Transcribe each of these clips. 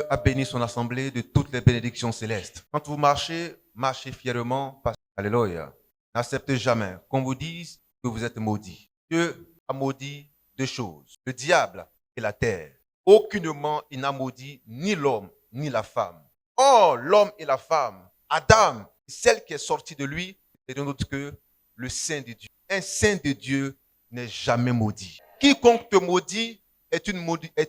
Dieu a béni son assemblée de toutes les bénédictions célestes. Quand vous marchez, marchez fièrement. Alléluia. N'acceptez jamais qu'on vous dise que vous êtes maudit. Dieu a maudit deux choses, le diable et la terre. Aucunement il n'a maudit ni l'homme ni la femme. Or, l'homme et la femme, Adam, celle qui est sortie de lui, n'est rien d'autre que le Saint de Dieu. Un Saint de Dieu n'est jamais maudit. Quiconque te maudit est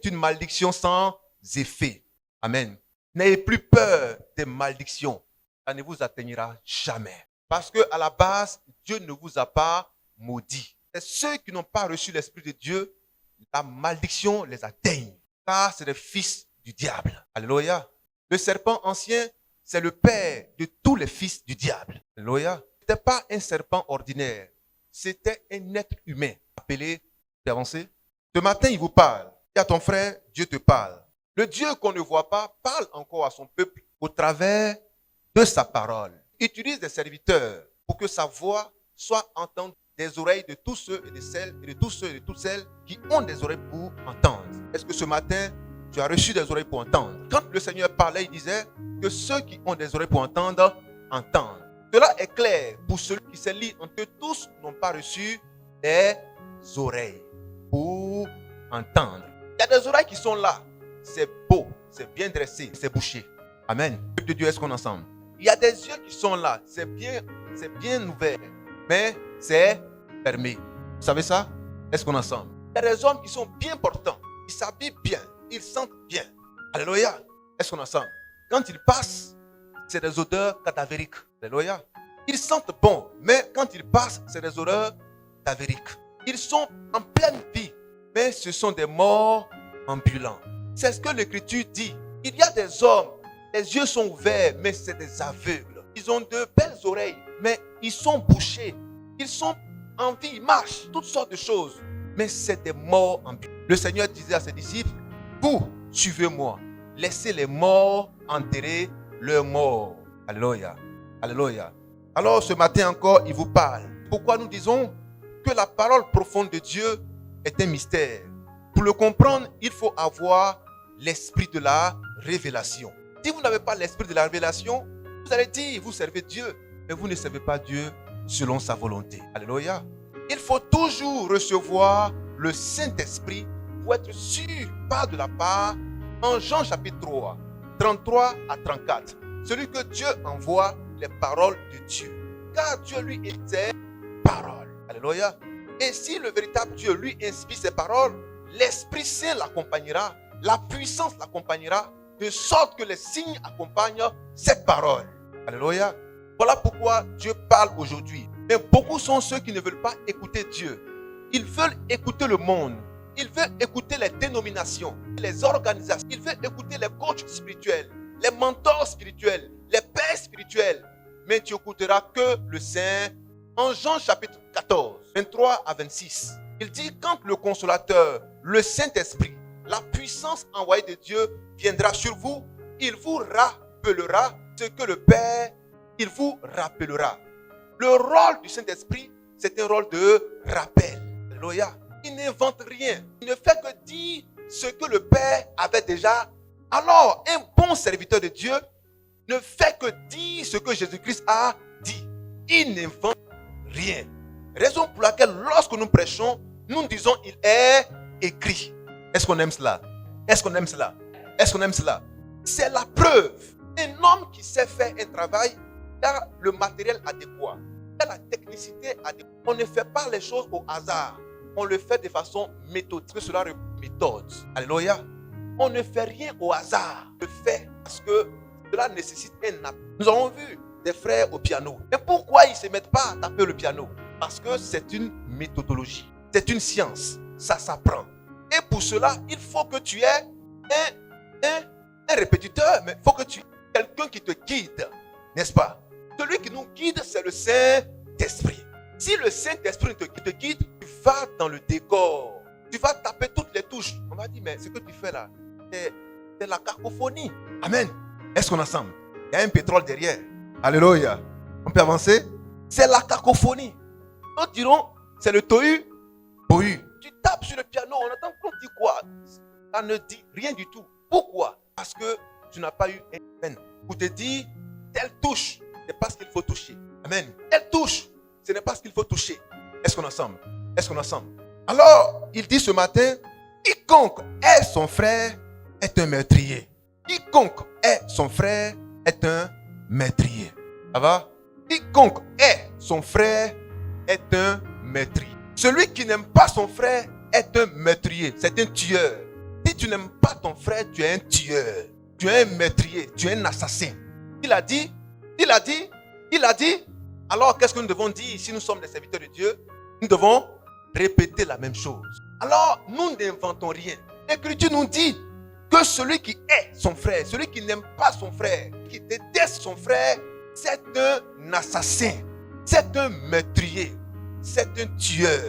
une malédiction sans effet. Amen. N'ayez plus peur des malédictions. Ça ne vous atteignera jamais. Parce qu'à la base, Dieu ne vous a pas maudit. Et ceux qui n'ont pas reçu l'Esprit de Dieu, la malédiction les atteigne. Car c'est les fils du diable. Alléluia. Le serpent ancien, c'est le père de tous les fils du diable. Alléluia. Ce n'était pas un serpent ordinaire. C'était un être humain appelé, avancé. Ce matin, il vous parle. Et à ton frère, Dieu te parle. Le Dieu qu'on ne voit pas parle encore à son peuple au travers de sa parole. Il utilise des serviteurs pour que sa voix soit entendue des oreilles de tous ceux et de celles et de tous ceux et de toutes celles qui ont des oreilles pour entendre. Est-ce que ce matin, tu as reçu des oreilles pour entendre? Quand le Seigneur parlait, il disait que ceux qui ont des oreilles pour entendre, entendent. Cela est clair pour celui qui se lit entre tous n'ont pas reçu des oreilles pour entendre. Il y a des oreilles qui sont là. C'est beau, c'est bien dressé, c'est bouché. Amen. De Dieu, est-ce qu'on est ensemble? Il y a des yeux qui sont là. C'est bien ouvert. Mais c'est fermé. Vous savez ça? Est-ce qu'on est ensemble? Il y a des hommes qui sont bien portants. Ils s'habillent bien. Ils sentent bien. Alléluia. Est-ce qu'on est ensemble? Quand ils passent, c'est des odeurs cadavériques. Alléluia. Ils sentent bon. Mais quand ils passent, c'est des odeurs cadavériques. Ils sont en pleine vie. Mais ce sont des morts ambulants. C'est ce que l'Écriture dit. Il y a des hommes, les yeux sont ouverts, mais c'est des aveugles. Ils ont de belles oreilles, mais ils sont bouchés. Ils sont en vie, ils marchent, toutes sortes de choses. Mais c'est des morts ambulants. Le Seigneur disait à ses disciples, vous, suivez-moi. Laissez les morts enterrer leurs morts. Alléluia. Alléluia. Alors ce matin encore, il vous parle. Pourquoi nous disons que la parole profonde de Dieu est un mystère? Pour le comprendre, il faut avoir l'esprit de la révélation. Si vous n'avez pas l'esprit de la révélation, vous allez dire, vous servez Dieu, mais vous ne servez pas Dieu selon sa volonté. Alléluia. Il faut toujours recevoir le Saint-Esprit pour être sûr, pas de la part, en Jean chapitre 3, 33 à 34. Celui que Dieu envoie les paroles de Dieu. Car Dieu lui était parole. Alléluia. Et si le véritable Dieu lui inspire ses paroles, l'Esprit Saint l'accompagnera, la puissance l'accompagnera, de sorte que les signes accompagnent cette parole. Alléluia. Voilà pourquoi Dieu parle aujourd'hui. Mais beaucoup sont ceux qui ne veulent pas écouter Dieu. Ils veulent écouter le monde. Ils veulent écouter les dénominations, les organisations. Ils veulent écouter les coachs spirituels, les mentors spirituels, les pères spirituels. Mais tu écouteras que le Saint. En Jean chapitre 14, 23 à 26, il dit quand le consolateur, le Saint-Esprit, la puissance envoyée de Dieu viendra sur vous, il vous rappellera ce que le Père, il vous rappellera. Le rôle du Saint-Esprit, c'est un rôle de rappel. Alléluia. Il n'invente rien. Il ne fait que dire ce que le Père avait déjà. Alors, un bon serviteur de Dieu ne fait que dire ce que Jésus-Christ a dit. Il n'invente rien. Raison pour laquelle lorsque nous prêchons, nous disons il est écrit. Est-ce qu'on aime cela? Est-ce qu'on aime cela? Est-ce qu'on aime cela? C'est la preuve. Un homme qui sait faire un travail a le matériel adéquat, a la technicité adéquate. On ne fait pas les choses au hasard. On le fait de façon méthodique. Cela méthode. Alléluia. On ne fait rien au hasard. On le fait parce que cela nécessite un appel. Nous avons vu des frères au piano. Mais pourquoi ils ne se mettent pas à taper le piano? Parce que c'est une méthodologie. C'est une science. Ça s'apprend. Et pour cela, il faut que tu aies un répétiteur. Mais il faut que tu aies quelqu'un qui te guide. N'est-ce pas? Celui qui nous guide, c'est le Saint-Esprit. Si le Saint-Esprit te guide, tu vas dans le décor. Tu vas taper toutes les touches. On va dire, mais ce que tu fais là, c'est la cacophonie. Amen. Est-ce qu'on est ensemble? Il y a un pétrole derrière. Alléluia. On peut avancer? C'est la cacophonie. Nous dirons, c'est le tohu, bohu. Tu tapes sur le piano, on entend qu'on dit quoi? Ça ne dit rien du tout. Pourquoi? parce que tu n'as pas eu une peine. Pour te dire, telle touche, ce n'est pas ce qu'il faut toucher. Amen. Telle touche, ce n'est pas ce qu'il faut toucher. Est-ce qu'on est ensemble? Est-ce qu'on est ensemble? Alors, il dit ce matin, quiconque est son frère est un meurtrier. Quiconque est son frère est un meurtrier. Ça va? Quiconque est son frère est un meurtrier. Celui qui n'aime pas son frère est un meurtrier. C'est un tueur. Si tu n'aimes pas ton frère, tu es un tueur. Tu es un meurtrier. Tu es un assassin. Il a dit. Alors, qu'est-ce que nous devons dire si nous sommes des serviteurs de Dieu? Nous devons répéter la même chose. Alors, nous n'inventons rien. L'Écriture nous dit que celui qui est son frère, celui qui n'aime pas son frère, qui déteste son frère, c'est un assassin, c'est un meurtrier, c'est un tueur.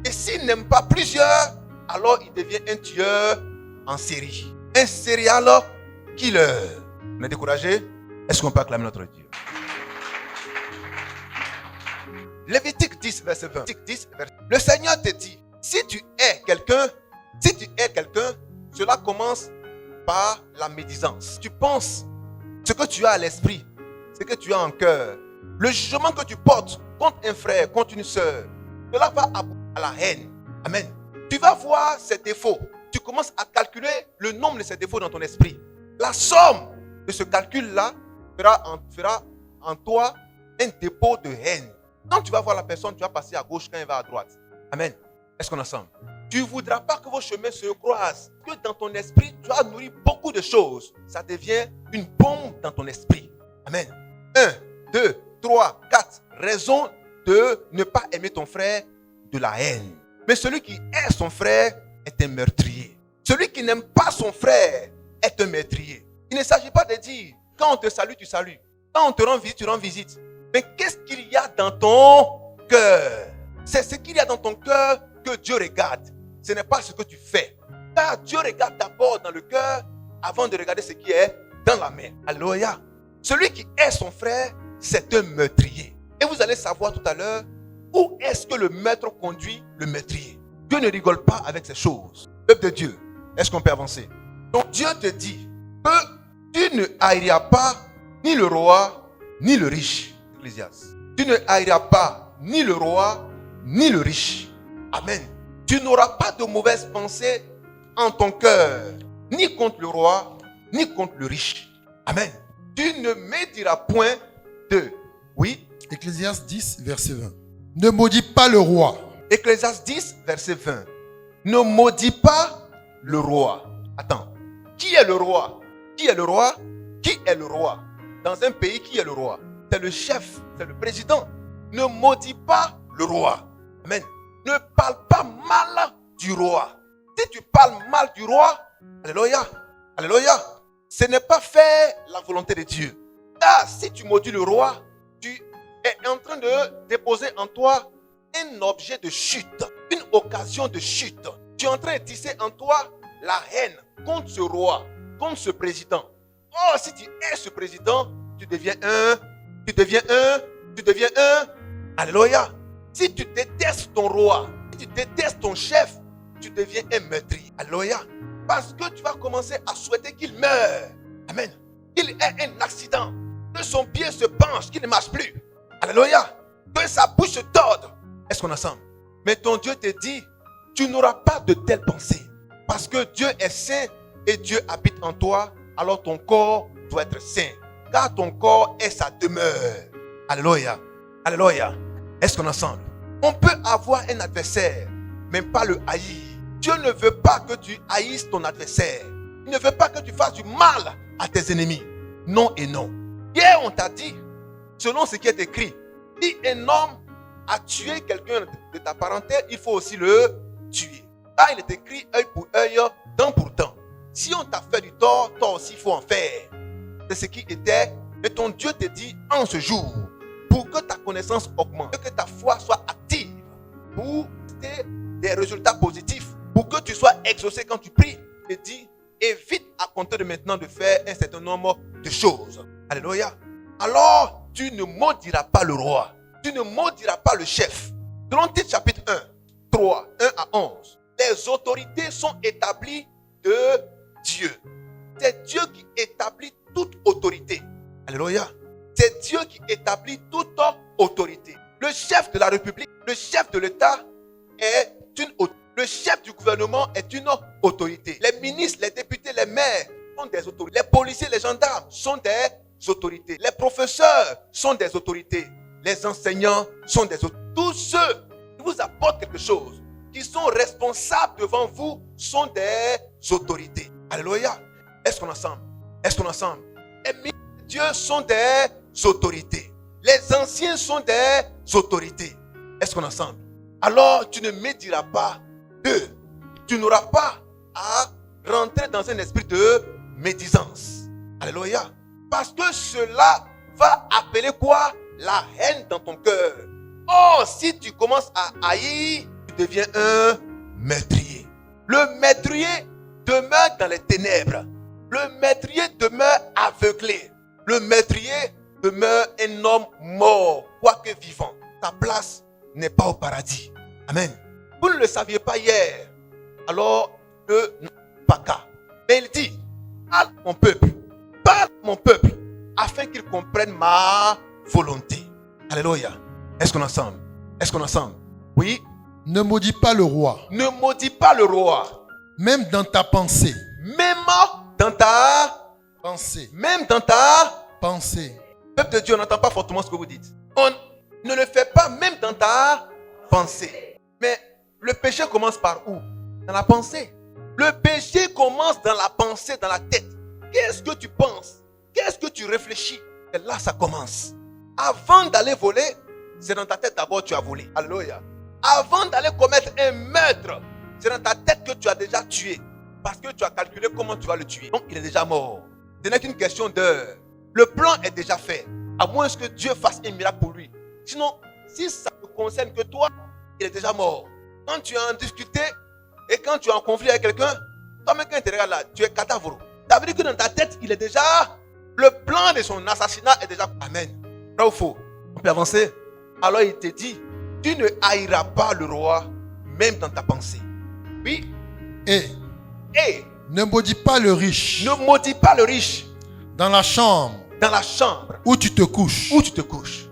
Et s'il n'aime pas plusieurs, alors il devient un tueur en série, un serial killer. On est découragé? Est-ce qu'on peut acclamer notre Dieu? Lévitique 10, verset 20. Le Seigneur te dit, si tu es quelqu'un, cela commence par la médisance. Tu penses ce que tu as à l'esprit, ce que tu as en cœur. Le jugement que tu portes contre un frère, contre une soeur, cela va aboutir à la haine. Amen. Tu vas voir ses défauts. Tu commences à calculer le nombre de ses défauts dans ton esprit. La somme de ce calcul-là fera en toi un dépôt de haine. Quand tu vas voir la personne, tu vas passer à gauche quand elle va à droite. Amen. Est-ce qu'on est ensemble? Tu ne voudras pas que vos chemins se croisent. Que dans ton esprit, tu as nourri beaucoup de choses. Ça devient une bombe dans ton esprit. Amen. 1, 2, 3, 4. Raison de ne pas aimer ton frère, de la haine. Mais celui qui est son frère est un meurtrier. Celui qui n'aime pas son frère est un meurtrier. Il ne s'agit pas de dire, quand on te salue, tu salues. Quand on te rend visite, tu rends visite. Mais qu'est-ce qu'il y a dans ton cœur? C'est ce qu'il y a dans ton cœur que Dieu regarde. Ce n'est pas ce que tu fais. Car Dieu regarde d'abord dans le cœur avant de regarder ce qui est dans la main. Alléluia. Celui qui est son frère, c'est un meurtrier. Et vous allez savoir tout à l'heure où est-ce que le maître conduit le meurtrier. Dieu ne rigole pas avec ces choses. Peuple de Dieu, est-ce qu'on peut avancer? Donc Dieu te dit que tu ne haïras pas ni le roi ni le riche. Ecclésiaste. Tu ne haïras pas ni le roi ni le riche. Amen. Tu n'auras pas de mauvaises pensées en ton cœur, ni contre le roi, ni contre le riche. Amen. Tu ne médiras point de... Oui. Ecclésiaste 10, verset 20. Ne maudis pas le roi. Ecclésiaste 10, verset 20. Ne maudis pas le roi. Attends. Qui est le roi? Qui est le roi? Qui est le roi? Dans un pays, qui est le roi? C'est le chef, c'est le président. Ne maudis pas le roi. Amen. Ne parle pas mal du roi. Si tu parles mal du roi, alléluia, alléluia, ce n'est pas faire la volonté de Dieu. Car si tu maudis le roi, tu es en train de déposer en toi un objet de chute, une occasion de chute. Tu es en train de tisser en toi la haine contre ce roi, contre ce président. Oh, si tu es ce président, tu deviens un. Alléluia. Si tu détestes ton roi, si tu détestes ton chef, tu deviens un meurtrier. Alléluia. Parce que tu vas commencer à souhaiter qu'il meure. Amen. Qu'il ait un accident. Que son pied se penche, qu'il ne marche plus. Alléluia. Que sa bouche se torde. Est-ce qu'on est ensemble? Mais ton Dieu te dit, tu n'auras pas de telles pensées. Parce que Dieu est saint et Dieu habite en toi. Alors ton corps doit être saint. Car ton corps est sa demeure. Alléluia. Alléluia. Est-ce qu'on est ensemble? On peut avoir un adversaire, mais pas le haïr. Dieu ne veut pas que tu haïsses ton adversaire. Il ne veut pas que tu fasses du mal à tes ennemis. Non et non. Hier, on t'a dit, selon ce qui est écrit, si un homme a tué quelqu'un de ta parenté, il faut aussi le tuer. Là, il est écrit œil pour œil, dent pour dent. Si on t'a fait du tort, toi aussi, il faut en faire. C'est ce qui était. Et ton Dieu te dit en ce jour, pour que ta connaissance augmente, que ta foi soit active, pour des résultats positifs, pour que tu sois exaucé quand tu pries, il te dit, évite à compter de maintenant de faire un certain nombre de choses. Alléluia. Alors, tu ne maudiras pas le roi, tu ne maudiras pas le chef. Selon Tite chapitre 1, 3, 1 à 11, les autorités sont établies de Dieu. C'est Dieu qui établit toute autorité. Alléluia. C'est Dieu qui établit toute autorité. Le chef de la République, le chef de l'État est une autorité. Le chef du gouvernement est une autorité. Les ministres, les députés, les maires sont des autorités. Les policiers, les gendarmes sont des autorités. Les professeurs sont des autorités. Les enseignants sont des autorités. Tous ceux qui vous apportent quelque chose, qui sont responsables devant vous, sont des autorités. Alléluia. Est-ce qu'on est ensemble? Est-ce qu'on est ensemble? Les ministres de Dieu sont des autorités. Les anciens sont des autorités. Est-ce qu'on est ensemble? Alors tu ne médiras pas d'eux. Tu n'auras pas à rentrer dans un esprit de médisance. Alléluia. Parce que cela va appeler quoi? La haine dans ton cœur. Oh, si tu commences à haïr, tu deviens un meurtrier. Le meurtrier demeure dans les ténèbres. Le meurtrier demeure aveuglé. Le meurtrier demeure un homme mort, quoique vivant. Ta place n'est pas au paradis. Amen. Vous ne le saviez pas hier. Alors, ne pas qu'à. Mais il dit, parle mon peuple, afin qu'ils comprennent ma volonté. Alléluia. Est-ce qu'on est ensemble? Est-ce qu'on est ensemble? Oui. Ne maudis pas le roi. Ne maudis pas le roi. Même dans ta pensée. Même dans ta Pensée. Même dans ta Pensée. peuple de Dieu, on n'entend pas fortement ce que vous dites. On ne le fait pas même dans ta pensée. Mais le péché commence par où? Dans la pensée. Le péché commence dans la pensée, dans la tête. Qu'est-ce que tu penses? Qu'est-ce que tu réfléchis? Et là, ça commence. Avant d'aller voler, c'est dans ta tête d'abord que tu as volé. Alléluia. Avant d'aller commettre un meurtre, c'est dans ta tête que tu as déjà tué. Parce que tu as calculé comment tu vas le tuer. Donc, il est déjà mort. Ce n'est qu'une question d'heure. Le plan est déjà fait. À moins que Dieu fasse un miracle pour lui. Sinon, si ça ne concerne que toi, il est déjà mort. Quand tu es en difficulté et quand tu es en conflit avec quelqu'un, toi-même quand tu regardes là, tu es cadavre. Ça veut dire que dans ta tête, il est déjà... Le plan de son assassinat est déjà... Amen. Vrai ou faux? On peut avancer. Alors il te dit, tu ne haïras pas le roi, même dans ta pensée. Oui. Et ne maudis pas le riche. Ne maudis pas le riche. Dans la chambre. Dans la chambre. Où tu te couches. Où tu te couches.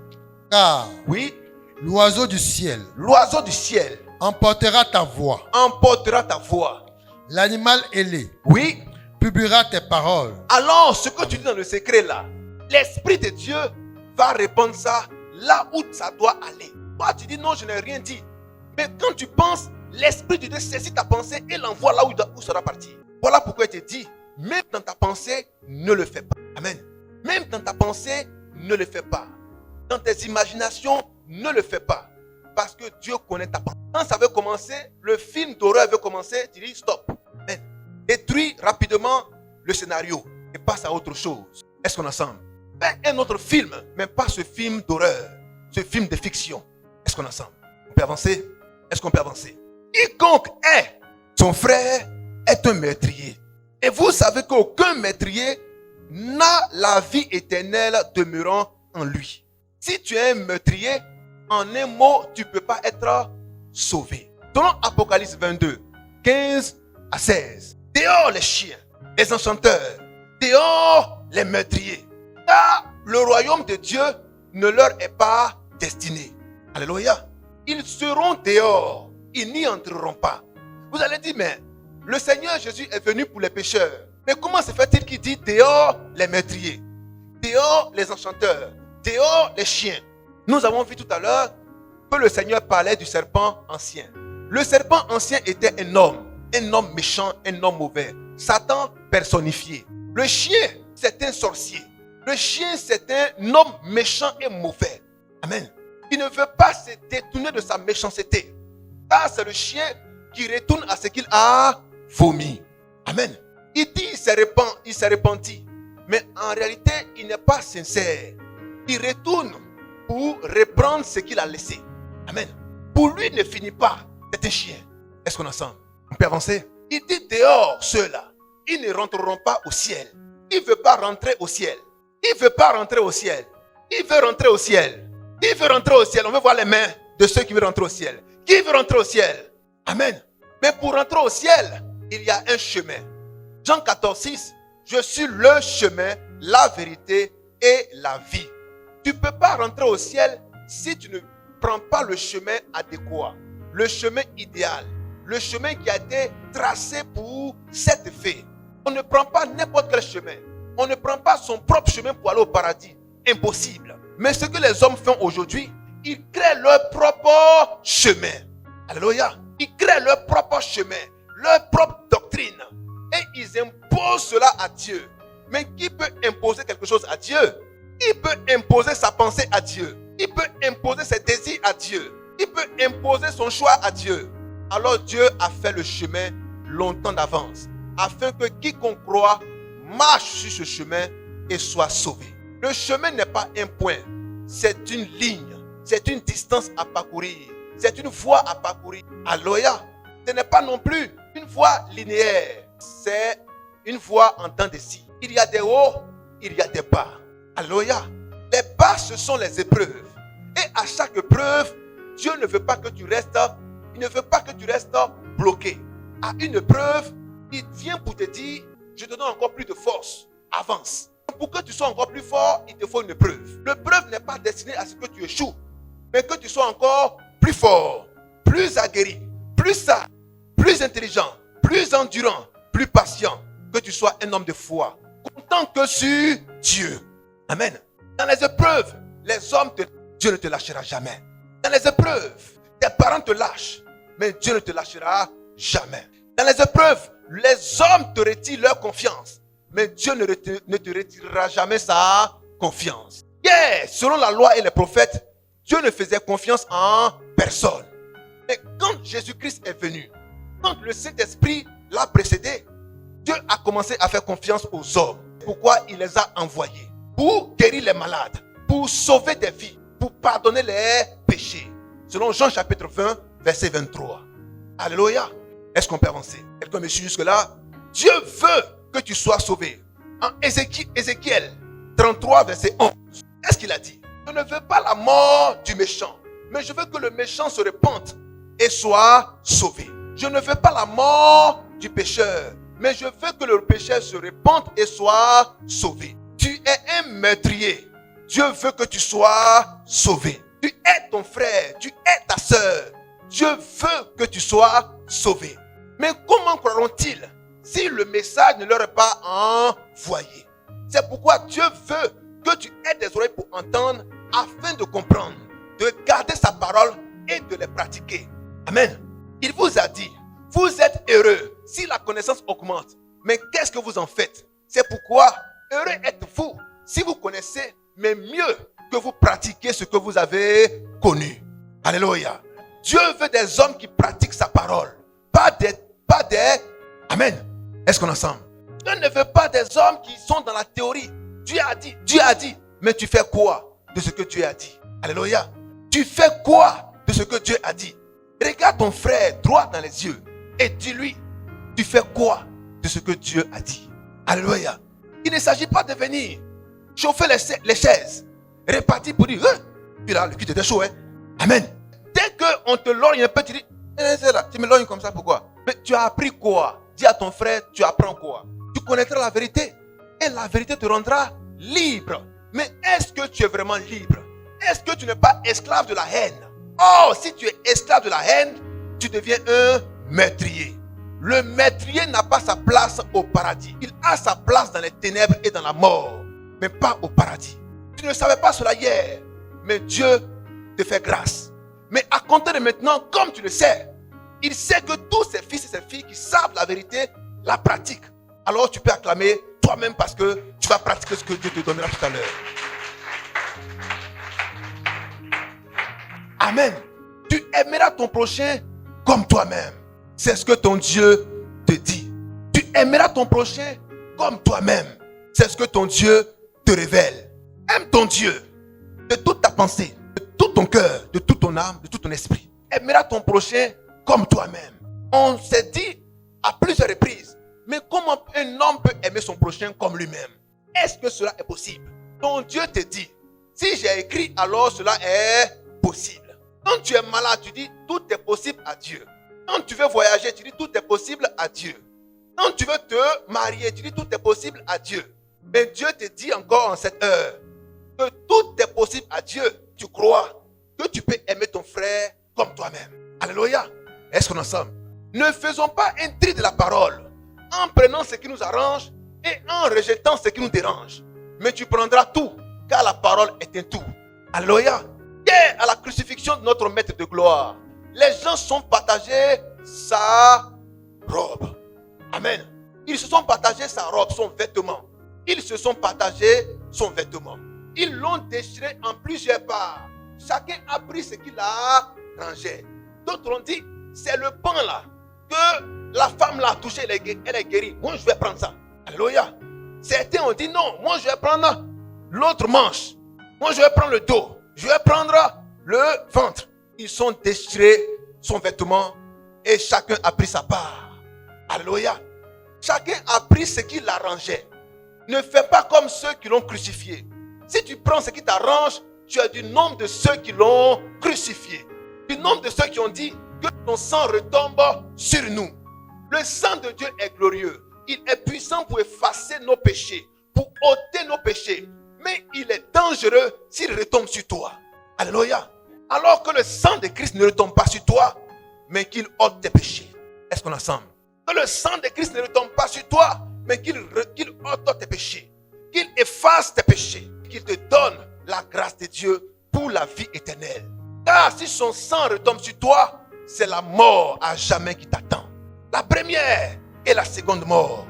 Car oui. L'oiseau du ciel. L'oiseau du ciel. Emportera ta voix. Emportera ta voix. L'animal ailé. Oui. Publiera tes paroles. Alors, ce que tu dis dans le secret là, l'Esprit de Dieu va répandre ça là où ça doit aller. Toi, tu dis non, je n'ai rien dit. Mais quand tu penses, l'Esprit de Dieu saisit ta pensée et l'envoie là où ça doit partir. Voilà pourquoi il te dit, même dans ta pensée, ne le fais pas. Amen. Même dans ta pensée, ne le fais pas. Dans tes imaginations, ne le fais pas. Parce que Dieu connaît ta pensée. Quand ça veut commencer, le film d'horreur veut commencer, tu dis stop. Amen. Détruis rapidement le scénario et passe à autre chose. Est-ce qu'on est ensemble? Fais un autre film, mais pas ce film d'horreur, ce film de fiction. Est-ce qu'on est ensemble? On peut avancer? Est-ce qu'on peut avancer? Quiconque est son frère est un meurtrier. Et vous savez qu'aucun meurtrier n'a la vie éternelle demeurant en lui. Si tu es un meurtrier, en un mot, tu ne peux pas être sauvé. Selon Apocalypse 22, 15 à 16. Dehors les chiens, les enchanteurs, dehors les meurtriers. Car le royaume de Dieu ne leur est pas destiné. Alléluia. Ils seront dehors, ils n'y entreront pas. Vous allez dire, mais le Seigneur Jésus est venu pour les pécheurs. Mais comment se fait-il qu'il dit dehors les meurtriers, dehors les enchanteurs, dehors les chiens? Nous avons vu tout à l'heure que le Seigneur parlait du serpent ancien. Le serpent ancien était un homme méchant, un homme mauvais. Satan personnifié. Le chien, c'est un sorcier. Le chien, c'est un homme méchant et mauvais. Amen. Il ne veut pas se détourner de sa méchanceté. Car c'est le chien qui retourne à ce qu'il a vomi. Amen. Il dit il s'est repenti. Mais en réalité, il n'est pas sincère. Il retourne pour reprendre ce qu'il a laissé. Amen. Pour lui, il ne finit pas. C'est un chien. Est-ce qu'on est ensemble? On peut avancer? Il dit dehors, ceux-là, ils ne rentreront pas au ciel. Il ne veut pas rentrer au ciel. Il ne veut pas rentrer au ciel. Il veut rentrer au ciel. Il veut rentrer au ciel. On veut voir les mains de ceux qui veulent rentrer au ciel. Qui veut rentrer au ciel? Amen. Mais pour rentrer au ciel, il y a un chemin. Jean 14, 6 Je suis le chemin, la vérité et la vie. Tu ne peux pas rentrer au ciel si tu ne prends pas le chemin adéquat, le chemin idéal, le chemin qui a été tracé pour cet effet. On ne prend pas n'importe quel chemin. On ne prend pas son propre chemin pour aller au paradis. Impossible. Mais ce que les hommes font aujourd'hui, ils créent leur propre chemin. Alléluia. Ils créent leur propre chemin, leur propre doctrine. Et ils imposent cela à Dieu. Mais qui peut imposer quelque chose à Dieu? Il peut imposer sa pensée à Dieu. Il peut imposer ses désirs à Dieu. Il peut imposer son choix à Dieu. Alors Dieu a fait le chemin longtemps d'avance, afin que quiconque croit marche sur ce chemin et soit sauvé. Le chemin n'est pas un point, c'est une ligne, c'est une distance à parcourir, c'est une voie à parcourir. Alléluia. Ce n'est pas non plus une voie linéaire, c'est une voie en temps de scie. Il y a des hauts, il y a des bas. Alléluia. Les bas, ce sont les épreuves. Et à chaque épreuve, Dieu ne veut pas que tu restes, il ne veut pas que tu restes bloqué. À une épreuve, il vient pour te dire, je te donne encore plus de force, avance. Pour que tu sois encore plus fort, il te faut une épreuve. L'épreuve n'est pas destinée à ce que tu échoues, mais que tu sois encore plus fort, plus aguerri, plus sage, plus intelligent, plus endurant, plus patient, que tu sois un homme de foi, comptant que sur Dieu. Amen. Dans les épreuves, les hommes, Dieu ne te lâchera jamais. Dans les épreuves, tes parents te lâchent, mais Dieu ne te lâchera jamais. Dans les épreuves, les hommes te retirent leur confiance, mais Dieu ne te retirera jamais sa confiance. Selon la loi et les prophètes, Dieu ne faisait confiance en personne. Mais quand Jésus-Christ est venu, quand le Saint-Esprit l'a précédé, Dieu a commencé à faire confiance aux hommes. Pourquoi il les a envoyés? Pour guérir les malades, pour sauver des vies, pour pardonner les péchés. Selon Jean chapitre 20, verset 23. Alléluia. Est-ce qu'on peut avancer? Quelqu'un me suit jusque-là? Dieu veut que tu sois sauvé. En Ézéchiel 33, verset 11. Qu'est-ce qu'il a dit? Je ne veux pas la mort du méchant, mais je veux que le méchant se repente et soit sauvé. Je ne veux pas la mort du pécheur, mais je veux que le pécheur se repente et soit sauvé. Tu es un meurtrier. Dieu veut que tu sois sauvé. Tu es ton frère, tu es ta soeur. Dieu veut que tu sois sauvé. Mais comment croiront-ils si le message ne leur est pas envoyé? C'est pourquoi Dieu veut que tu aies des oreilles pour entendre, afin de comprendre, de garder sa parole et de les pratiquer. Amen. Il vous a dit, vous êtes heureux si la connaissance augmente. Mais qu'est-ce que vous en faites? C'est pourquoi heureux êtes-vous si vous connaissez, mais mieux que vous pratiquez ce que vous avez connu. Alléluia. Dieu veut des hommes qui pratiquent sa parole. Pas des. Amen. Est-ce qu'on est ensemble? Dieu ne veut pas des hommes qui sont dans la théorie. Dieu a dit. Mais tu fais quoi de ce que Dieu a dit? Alléluia. Tu fais quoi de ce que Dieu a dit? Regarde ton frère droit dans les yeux et dis-lui, tu fais quoi de ce que Dieu a dit? Alléluia. Il ne s'agit pas de venir chauffer les chaises, répartir pour dire, puis là, le cul était chaud, hein? Amen. Dès qu'on te lorgne un peu, tu dis, tu me lorgnes comme ça, pourquoi? Mais tu as appris quoi? Dis à ton frère, tu apprends quoi? Tu connaîtras la vérité et la vérité te rendra libre. Mais est-ce que tu es vraiment libre? Est-ce que tu n'es pas esclave de la haine? Oh, si tu es esclave de la haine, tu deviens un meurtrier. Le meurtrier n'a pas sa place au paradis. Il a sa place dans les ténèbres et dans la mort, mais pas au paradis. Tu ne savais pas cela hier, mais Dieu te fait grâce. Mais à compter de maintenant, comme tu le sais, il sait que tous ces fils et ces filles qui savent la vérité, la pratiquent. Alors tu peux acclamer toi-même parce que tu vas pratiquer ce que Dieu te donnera tout à l'heure. Amen. Tu aimeras ton prochain comme toi-même. C'est ce que ton Dieu te dit. Tu aimeras ton prochain comme toi-même. C'est ce que ton Dieu te révèle. Aime ton Dieu de toute ta pensée, de tout ton cœur, de toute ton âme, de tout ton esprit. Aimeras ton prochain comme toi-même. On s'est dit à plusieurs reprises, mais comment un homme peut aimer son prochain comme lui-même? Est-ce que cela est possible? Ton Dieu te dit, si j'ai écrit, alors cela est possible. Quand tu es malade, tu dis, tout est possible à Dieu. Quand tu veux voyager, tu dis, tout est possible à Dieu. Quand tu veux te marier, tu dis tout est possible à Dieu. Mais Dieu te dit encore en cette heure que tout est possible à Dieu. Tu crois que tu peux aimer ton frère comme toi-même. Alléluia. Est-ce qu'on est ensemble? Ne faisons pas un tri de la parole en prenant ce qui nous arrange et en rejetant ce qui nous dérange. Mais tu prendras tout, car la parole est un tout. Alléluia. Et à la crucifixion de notre maître de gloire, les gens sont partagés sa robe. Amen. Ils se sont partagés sa robe, son vêtement. Ils se sont partagés son vêtement. Ils l'ont déchiré en plusieurs parts. Chacun a pris ce qu'il a rangé. D'autres ont dit, c'est le pan là que la femme l'a touché, elle est guérie. Moi, je vais prendre ça. Alléluia. Certains ont dit, non, moi, je vais prendre l'autre manche. Moi, je vais prendre le dos. Je vais prendre le ventre. Ils sont déchirés son vêtement et chacun a pris sa part. Alléluia. Chacun a pris ce qu'il arrangeait. Ne fais pas comme ceux qui l'ont crucifié. Si tu prends ce qui t'arrange, tu as du nombre de ceux qui l'ont crucifié. Du nombre de ceux qui ont dit que ton sang retombe sur nous. Le sang de Dieu est glorieux. Il est puissant pour effacer nos péchés, pour ôter nos péchés. Mais il est dangereux s'il retombe sur toi. Alléluia. Alors que le sang de Christ ne retombe pas sur toi, mais qu'il ôte tes péchés. Est-ce qu'on est ensemble? Que le sang de Christ ne retombe pas sur toi, mais qu'il ôte tes péchés. Qu'il efface tes péchés. Qu'il te donne la grâce de Dieu pour la vie éternelle. Car si son sang retombe sur toi, c'est la mort à jamais qui t'attend. La première et la seconde mort.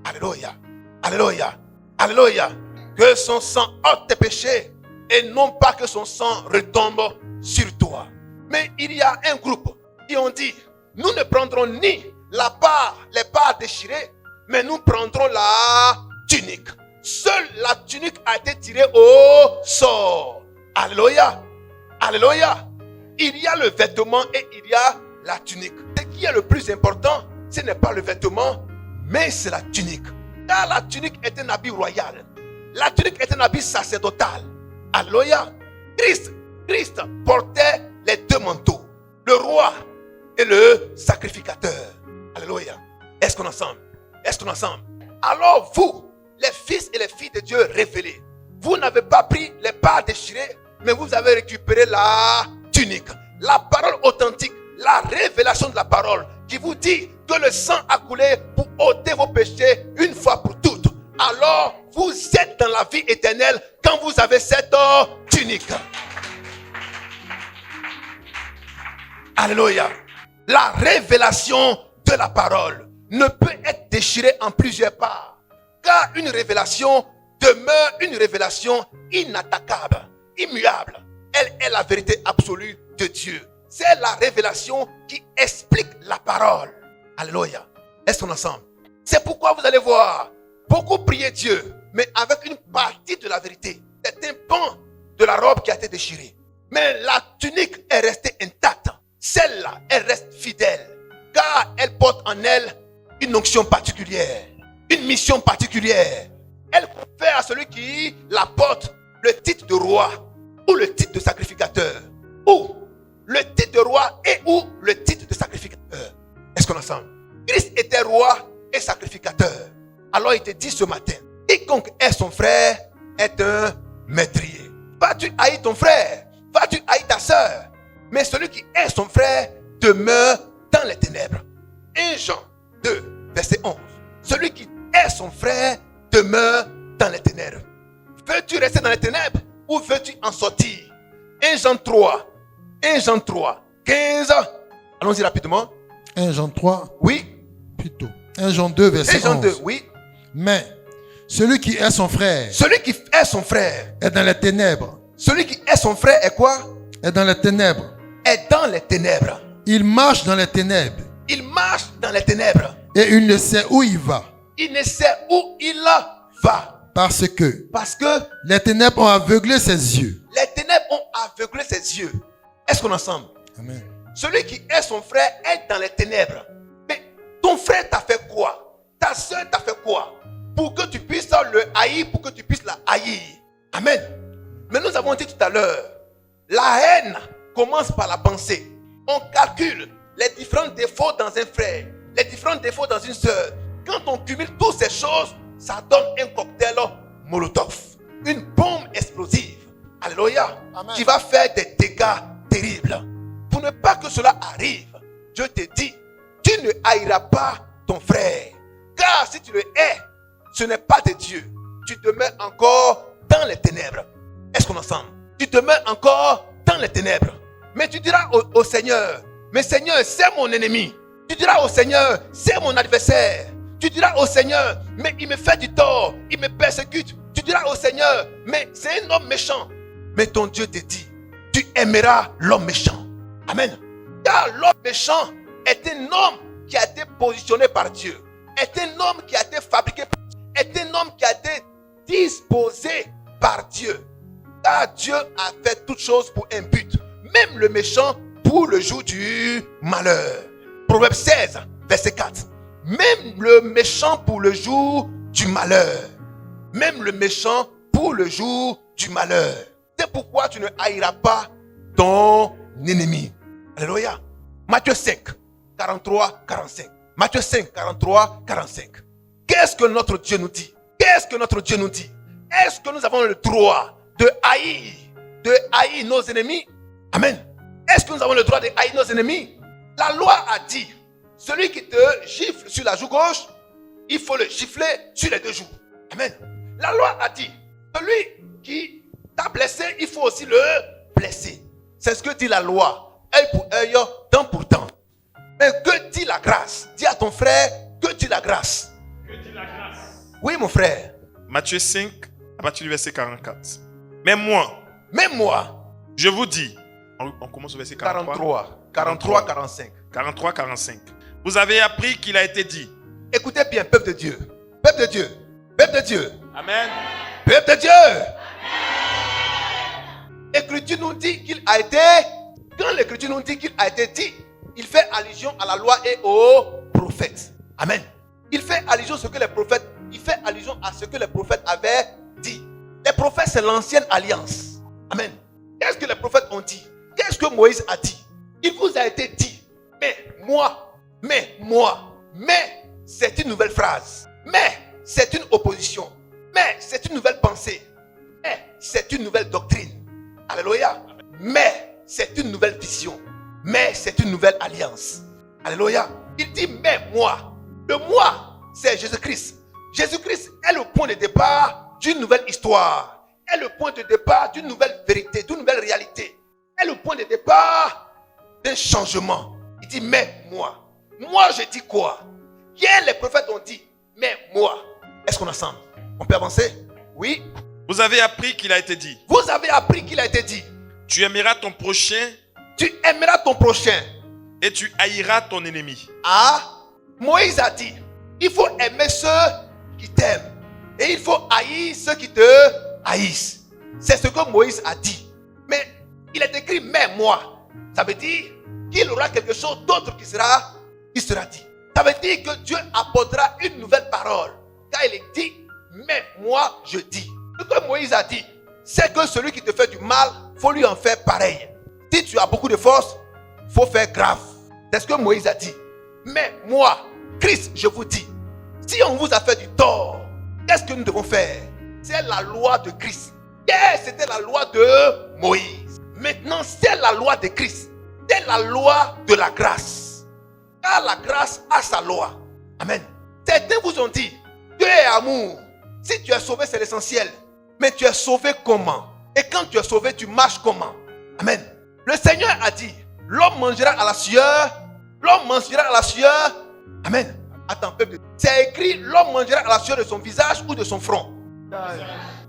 Alléluia. Alléluia. Alléluia. Que son sang ôte tes péchés et non pas que son sang retombe sur toi. Mais il y a un groupe qui ont dit, nous ne prendrons ni les parts déchirées, mais nous prendrons la tunique. Seule la tunique a été tirée au sort. Alléluia. Alléluia. Il y a le vêtement et il y a la tunique. Ce qui est le plus important, ce n'est pas le vêtement, mais c'est la tunique. Car la tunique est un habit royal. La tunique est un habit sacerdotal. Alléluia. Christ portait les deux manteaux. Le roi et le sacrificateur. Alléluia. Est-ce qu'on est ensemble? Est-ce qu'on est ensemble? Alors vous, les fils et les filles de Dieu révélés, vous n'avez pas pris les parts déchirées, mais vous avez récupéré la tunique. La parole authentique, la révélation de la parole qui vous dit que le sang a coulé pour ôter vos péchés une fois pour toutes. Alors vous êtes dans la vie éternelle quand vous avez cette tunique. Alléluia. La révélation de la parole ne peut être déchirée en plusieurs parts. Car une révélation demeure une révélation inattaquable, immuable. Elle est la vérité absolue de Dieu. C'est la révélation qui explique la parole. Alléluia. Est-ce qu'on est ensemble? C'est pourquoi vous allez voir beaucoup prier Dieu, mais avec une partie de la vérité. C'est un pan de la robe qui a été déchiré. Mais la tunique est restée intacte. Celle-là, elle reste fidèle. Car elle porte en elle une onction particulière, une mission particulière. Elle confère à celui qui la porte le titre de roi ou le titre de sacrificateur. Ou le titre de roi et ou le titre de sacrificateur. Est-ce qu'on est ensemble? Christ était roi et sacrificateur. Alors il te dit ce matin, quiconque est son frère est un meurtrier. Vas-tu haïr ton frère? Vas-tu haïr ta soeur? Mais celui qui est son frère demeure dans les ténèbres. 1 Jean 2, verset 11. Celui qui est son frère demeure dans les ténèbres. Veux-tu rester dans les ténèbres ou veux-tu en sortir? 1 Jean 3, 15. Allons-y rapidement. 1 Jean 3. Oui. Plutôt. 1 Jean 2, verset 1 Jean 2, 11. oui. Mais celui qui est son frère Celui qui est son frère est dans les ténèbres. Celui qui est son frère est quoi? Est dans les ténèbres. Est dans les ténèbres. Il marche dans les ténèbres. Il marche dans les ténèbres. Et il ne sait où il va. Il ne sait où il va. Parce que les les ténèbres ont aveuglé ses yeux. Les ténèbres ont aveuglé ses yeux. Est-ce qu'on est ensemble? Amen. Celui qui est son frère est dans les ténèbres. Mais ton frère t'a fait quoi? Ta soeur t'a fait quoi? Pour que tu puisses le haïr, pour que tu puisses la haïr. Amen. Mais nous avons dit tout à l'heure, la haine commence par la pensée. On calcule les différents défauts dans un frère, les différents défauts dans une soeur. Quand on cumule toutes ces choses, ça donne un cocktail Molotov. Une bombe explosive. Alléluia. Amen. Qui va faire des dégâts terribles. Pour ne pas que cela arrive, Dieu te dit, tu ne haïras pas ton frère. Car si tu le hais, ce n'est pas de Dieu. Tu demeures encore dans les ténèbres. Est-ce qu'on est ensemble? Tu demeures encore dans les ténèbres. Mais tu diras au Seigneur, mais Seigneur, c'est mon ennemi. Tu diras au Seigneur, c'est mon adversaire. Tu diras au Seigneur, mais il me fait du tort, il me persécute. Tu diras au Seigneur, mais c'est un homme méchant. Mais ton Dieu te dit, tu aimeras l'homme méchant. Amen. Car l'homme méchant est un homme qui a été positionné par Dieu. Est un homme qui a été fabriqué par Dieu. Est un homme qui a été disposé par Dieu. Car Dieu a fait toutes choses pour un but. Même le méchant pour le jour du malheur. Proverbe 16, verset 4. Même le méchant pour le jour du malheur. Même le méchant pour le jour du malheur. C'est pourquoi tu ne haïras pas ton ennemi. Alléluia. Matthieu 5, 43, 45. Matthieu 5, 43, 45. Qu'est-ce que notre Dieu nous dit? Qu'est-ce que notre Dieu nous dit? Est-ce que nous avons le droit de haïr nos ennemis? Amen. Est-ce que nous avons le droit de haïr nos ennemis? La loi a dit, celui qui te gifle sur la joue gauche, il faut le gifler sur les deux joues. Amen. La loi a dit, celui qui t'a blessé, il faut aussi le blesser. C'est ce que dit la loi. Œil pour œil, dent pour dent. Mais que dit la grâce? Dis à ton frère, que dit la grâce? Que dit la grâce? Oui, mon frère. Matthieu 5, à partir du verset 44. Mais moi, je vous dis, on commence au verset 43. 43, 45. 43, 45. Vous avez appris qu'il a été dit. Écoutez bien, peuple de Dieu. Peuple de Dieu. Peuple de Dieu. Amen. Peuple de Dieu. L'Écriture nous dit qu'il a été. Quand l'Écriture nous dit qu'il a été dit, il fait allusion à la loi et aux prophètes. Amen. Il fait allusion à ce que les prophètes. Il fait allusion à ce que les prophètes avaient dit. Les prophètes, c'est l'ancienne alliance. Amen. Qu'est-ce que les prophètes ont dit? Qu'est-ce que Moïse a dit? Il vous a été dit. Mais, c'est une nouvelle phrase. Mais, c'est une opposition. Mais, c'est une nouvelle pensée. Mais, c'est une nouvelle doctrine. Alléluia. Mais, c'est une nouvelle vision. Mais, c'est une nouvelle alliance. Alléluia. Il dit, mais moi. Le moi, c'est Jésus-Christ. Jésus-Christ est le point de départ d'une nouvelle histoire. Est le point de départ d'une nouvelle vérité, d'une nouvelle réalité. Est le point de départ d'un changement. Il dit, mais moi. Moi, je dis quoi? Hier, les prophètes ont dit, mais moi. Est-ce qu'on est ensemble? On peut avancer? Oui. Vous avez appris qu'il a été dit. Vous avez appris qu'il a été dit. Tu aimeras ton prochain. Tu aimeras ton prochain. Et tu haïras ton ennemi. Ah, Moïse a dit, il faut aimer ceux qui t'aiment. Et il faut haïr ceux qui te haïssent. C'est ce que Moïse a dit. Mais il est écrit, mais moi. Ça veut dire qu'il aura quelque chose d'autre qui sera dit. Ça veut dire que Dieu apportera une nouvelle parole. Car il est dit, mais moi je dis. Ce que Moïse a dit, c'est que celui qui te fait du mal, il faut lui en faire pareil. Si tu as beaucoup de force, il faut faire grave. C'est ce que Moïse a dit. Mais moi, Christ, je vous dis, si on vous a fait du tort, qu'est-ce que nous devons faire? C'est la loi de Christ. Hier, c'était la loi de Moïse. Maintenant, c'est la loi de Christ. C'est la loi de la grâce. Car la grâce a sa loi. Amen. Certains vous ont dit, Dieu est amour. Si tu es sauvé, c'est l'essentiel. Mais tu es sauvé comment? Et quand tu es sauvé, tu marches comment? Amen. Le Seigneur a dit, l'homme mangera à la sueur. L'homme mangera à la sueur. Amen. Attends, peuple. C'est écrit, l'homme mangera à la sueur de son visage ou de son front?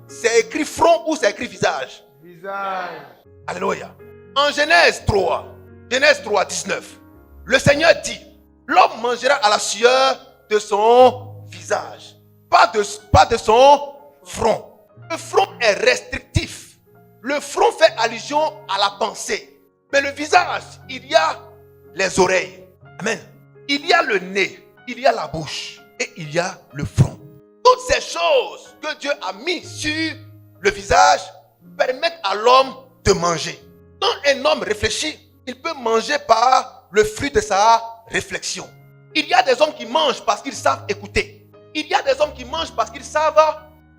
C'est écrit front ou c'est écrit visage? Visage. Alléluia. En Genèse 3, 19, le Seigneur dit, l'homme mangera à la sueur de son visage, pas de son front. Le front est restrictif. Le front fait allusion à la pensée. Mais le visage, il y a les oreilles. Amen. Il y a le nez, il y a la bouche et il y a le front. Toutes ces choses que Dieu a mis sur le visage permettent à l'homme de manger. Quand un homme réfléchit, il peut manger par le fruit de sa réflexion. Il y a des hommes qui mangent parce qu'ils savent écouter. Il y a des hommes qui mangent parce qu'ils savent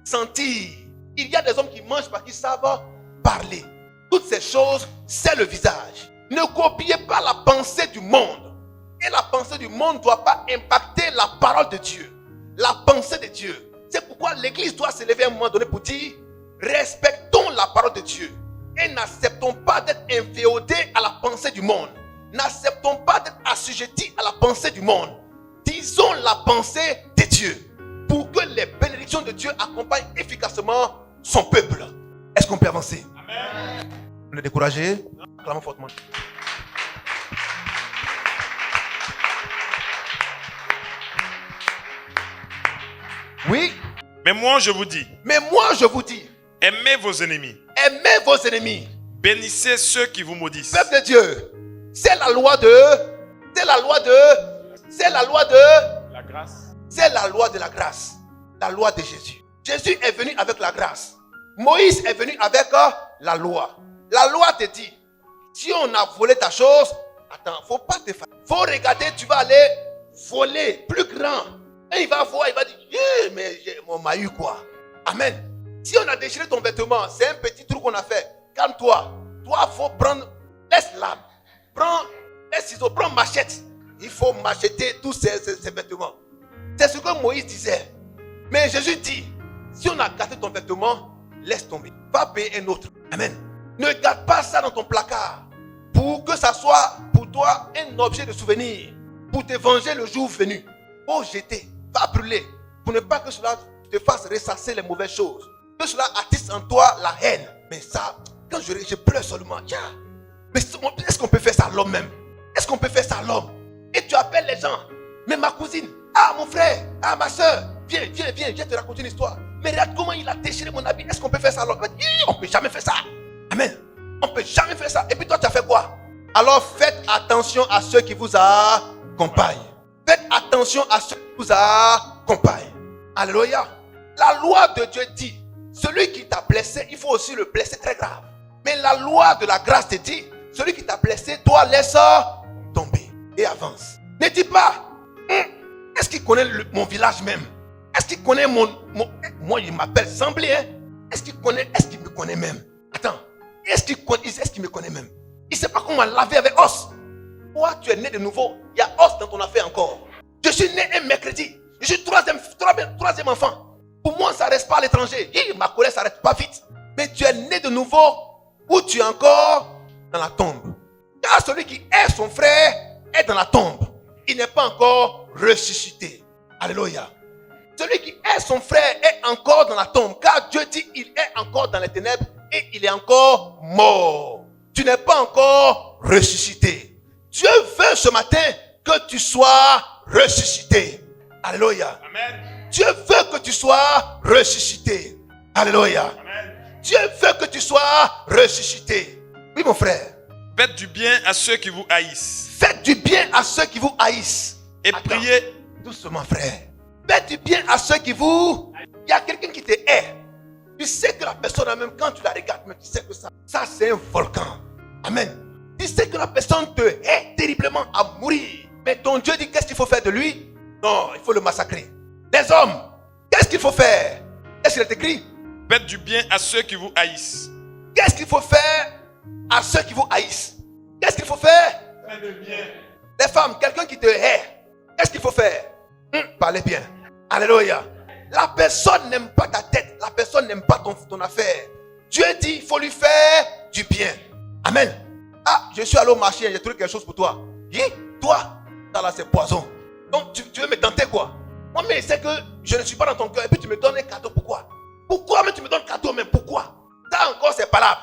sentir. Il y a des hommes qui mangent parce qu'ils savent parler. Toutes ces choses, c'est le visage. Ne copiez pas la pensée du monde. Et la pensée du monde ne doit pas impacter la parole de Dieu. La pensée de Dieu. C'est pourquoi l'église doit se lever à un moment donné pour dire, respectons la parole de Dieu. Et n'acceptons pas d'être inféodés à la pensée du monde. N'acceptons pas d'être assujettis à la pensée du monde. Disons la pensée de Dieu pour que les bénédictions de Dieu accompagnent efficacement son peuple. Est-ce qu'on peut avancer? Amen. On est découragé? Acclamons fortement. Oui. Mais moi je vous dis. Aimez vos ennemis. Aimez vos ennemis. Bénissez ceux qui vous maudissent. Peuple de Dieu. C'est la loi de la grâce. C'est la loi de la grâce. La loi de Jésus. Jésus est venu avec la grâce. Moïse est venu avec la loi. La loi te dit, si on a volé ta chose, attends, faut pas te faire. Faut regarder, tu vas aller voler plus grand. Et il va voir, il va dire, yeah, mais on m'a eu quoi? Amen. Si on a déchiré ton vêtement, c'est un petit truc qu'on a fait. Calme-toi. Toi, faut prendre, laisse l'âme. Prends les ciseaux, prends machette. Il faut macheter tous ces vêtements. C'est ce que Moïse disait. Mais Jésus dit, si on a gâté ton vêtement, laisse tomber. Va payer un autre. Amen. Ne garde pas ça dans ton placard. Pour que ça soit pour toi un objet de souvenir. Pour te venger le jour venu. Faut jeter. Va brûler. Pour ne pas que cela te fasse ressasser les mauvaises choses. Que cela attise en toi la haine. Mais ça, quand je pleure seulement. Tiens. Mais est-ce qu'on peut faire ça à l'homme même? Est-ce qu'on peut faire ça à l'homme? Et tu appelles les gens. Mais ma cousine, ah mon frère, ah ma soeur, viens, je te raconte une histoire. Mais regarde comment il a déchiré mon habit. Est-ce qu'on peut faire ça à l'homme? On ne peut jamais faire ça. Amen. On ne peut jamais faire ça. Et puis toi, tu as fait quoi? Alors faites attention à ceux qui vous accompagnent. Faites attention à ceux qui vous accompagnent. Alléluia. La loi de Dieu dit, celui qui t'a blessé, il faut aussi le blesser très grave. Mais la loi de la grâce te dit, celui qui t'a blessé, toi laisse tomber et avance. Ne dis pas, est-ce qu'il connaît mon village même? Est-ce qu'il connaît moi il m'appelle Semblé, hein? Est-ce qu'il me connaît même? Attends, est-ce qu'il me connaît même? Il ne sait pas comment laver avec os. Toi, tu es né de nouveau. Il y a os dans ton affaire encore. Je suis né un mercredi. Je suis troisième enfant. Pour moi, ça ne reste pas à l'étranger. Ma colère ne s'arrête pas vite. Mais tu es né de nouveau ou tu es encore dans la tombe. Car celui qui est son frère est dans la tombe. Il n'est pas encore ressuscité. Alléluia. Celui qui est son frère est encore dans la tombe. Car Dieu dit il est encore dans les ténèbres et il est encore mort. Tu n'es pas encore ressuscité. Dieu veut ce matin que tu sois ressuscité. Alléluia. Amen. Dieu veut que tu sois ressuscité. Alléluia. Amen. Dieu veut que tu sois ressuscité. Oui, mon frère. Faites du bien à ceux qui vous haïssent. Faites du bien à ceux qui vous haïssent. Et priez. Doucement, frère. Faites du bien à ceux qui vous... Il y a quelqu'un qui te hait. Tu sais que la personne, même quand tu la regardes, mais tu sais que ça c'est un volcan. Amen. Tu sais que la personne te hait terriblement à mourir. Mais ton Dieu dit qu'est-ce qu'il faut faire de lui? Non, il faut le massacrer. Les hommes, qu'est-ce qu'il faut faire? Qu'est-ce qu'il est écrit? Faites du bien à ceux qui vous haïssent. Qu'est-ce qu'il faut faire à ceux qui vous haïssent? Qu'est-ce qu'il faut faire? Faites du bien. Les femmes, quelqu'un qui te hait, qu'est-ce qu'il faut faire? Parlez bien. Alléluia. La personne n'aime pas ta tête. La personne n'aime pas ton affaire. Dieu dit il faut lui faire du bien. Amen. Ah, je suis allé au marché, j'ai trouvé quelque chose pour toi. Toi, ça là c'est poison. Donc tu veux me tenter quoi? Moi mais c'est que je ne suis pas dans ton cœur et puis tu me donnes un cadeau. Pourquoi? Pourquoi mais tu me donnes un cadeau même? Pourquoi? Ça encore c'est palable.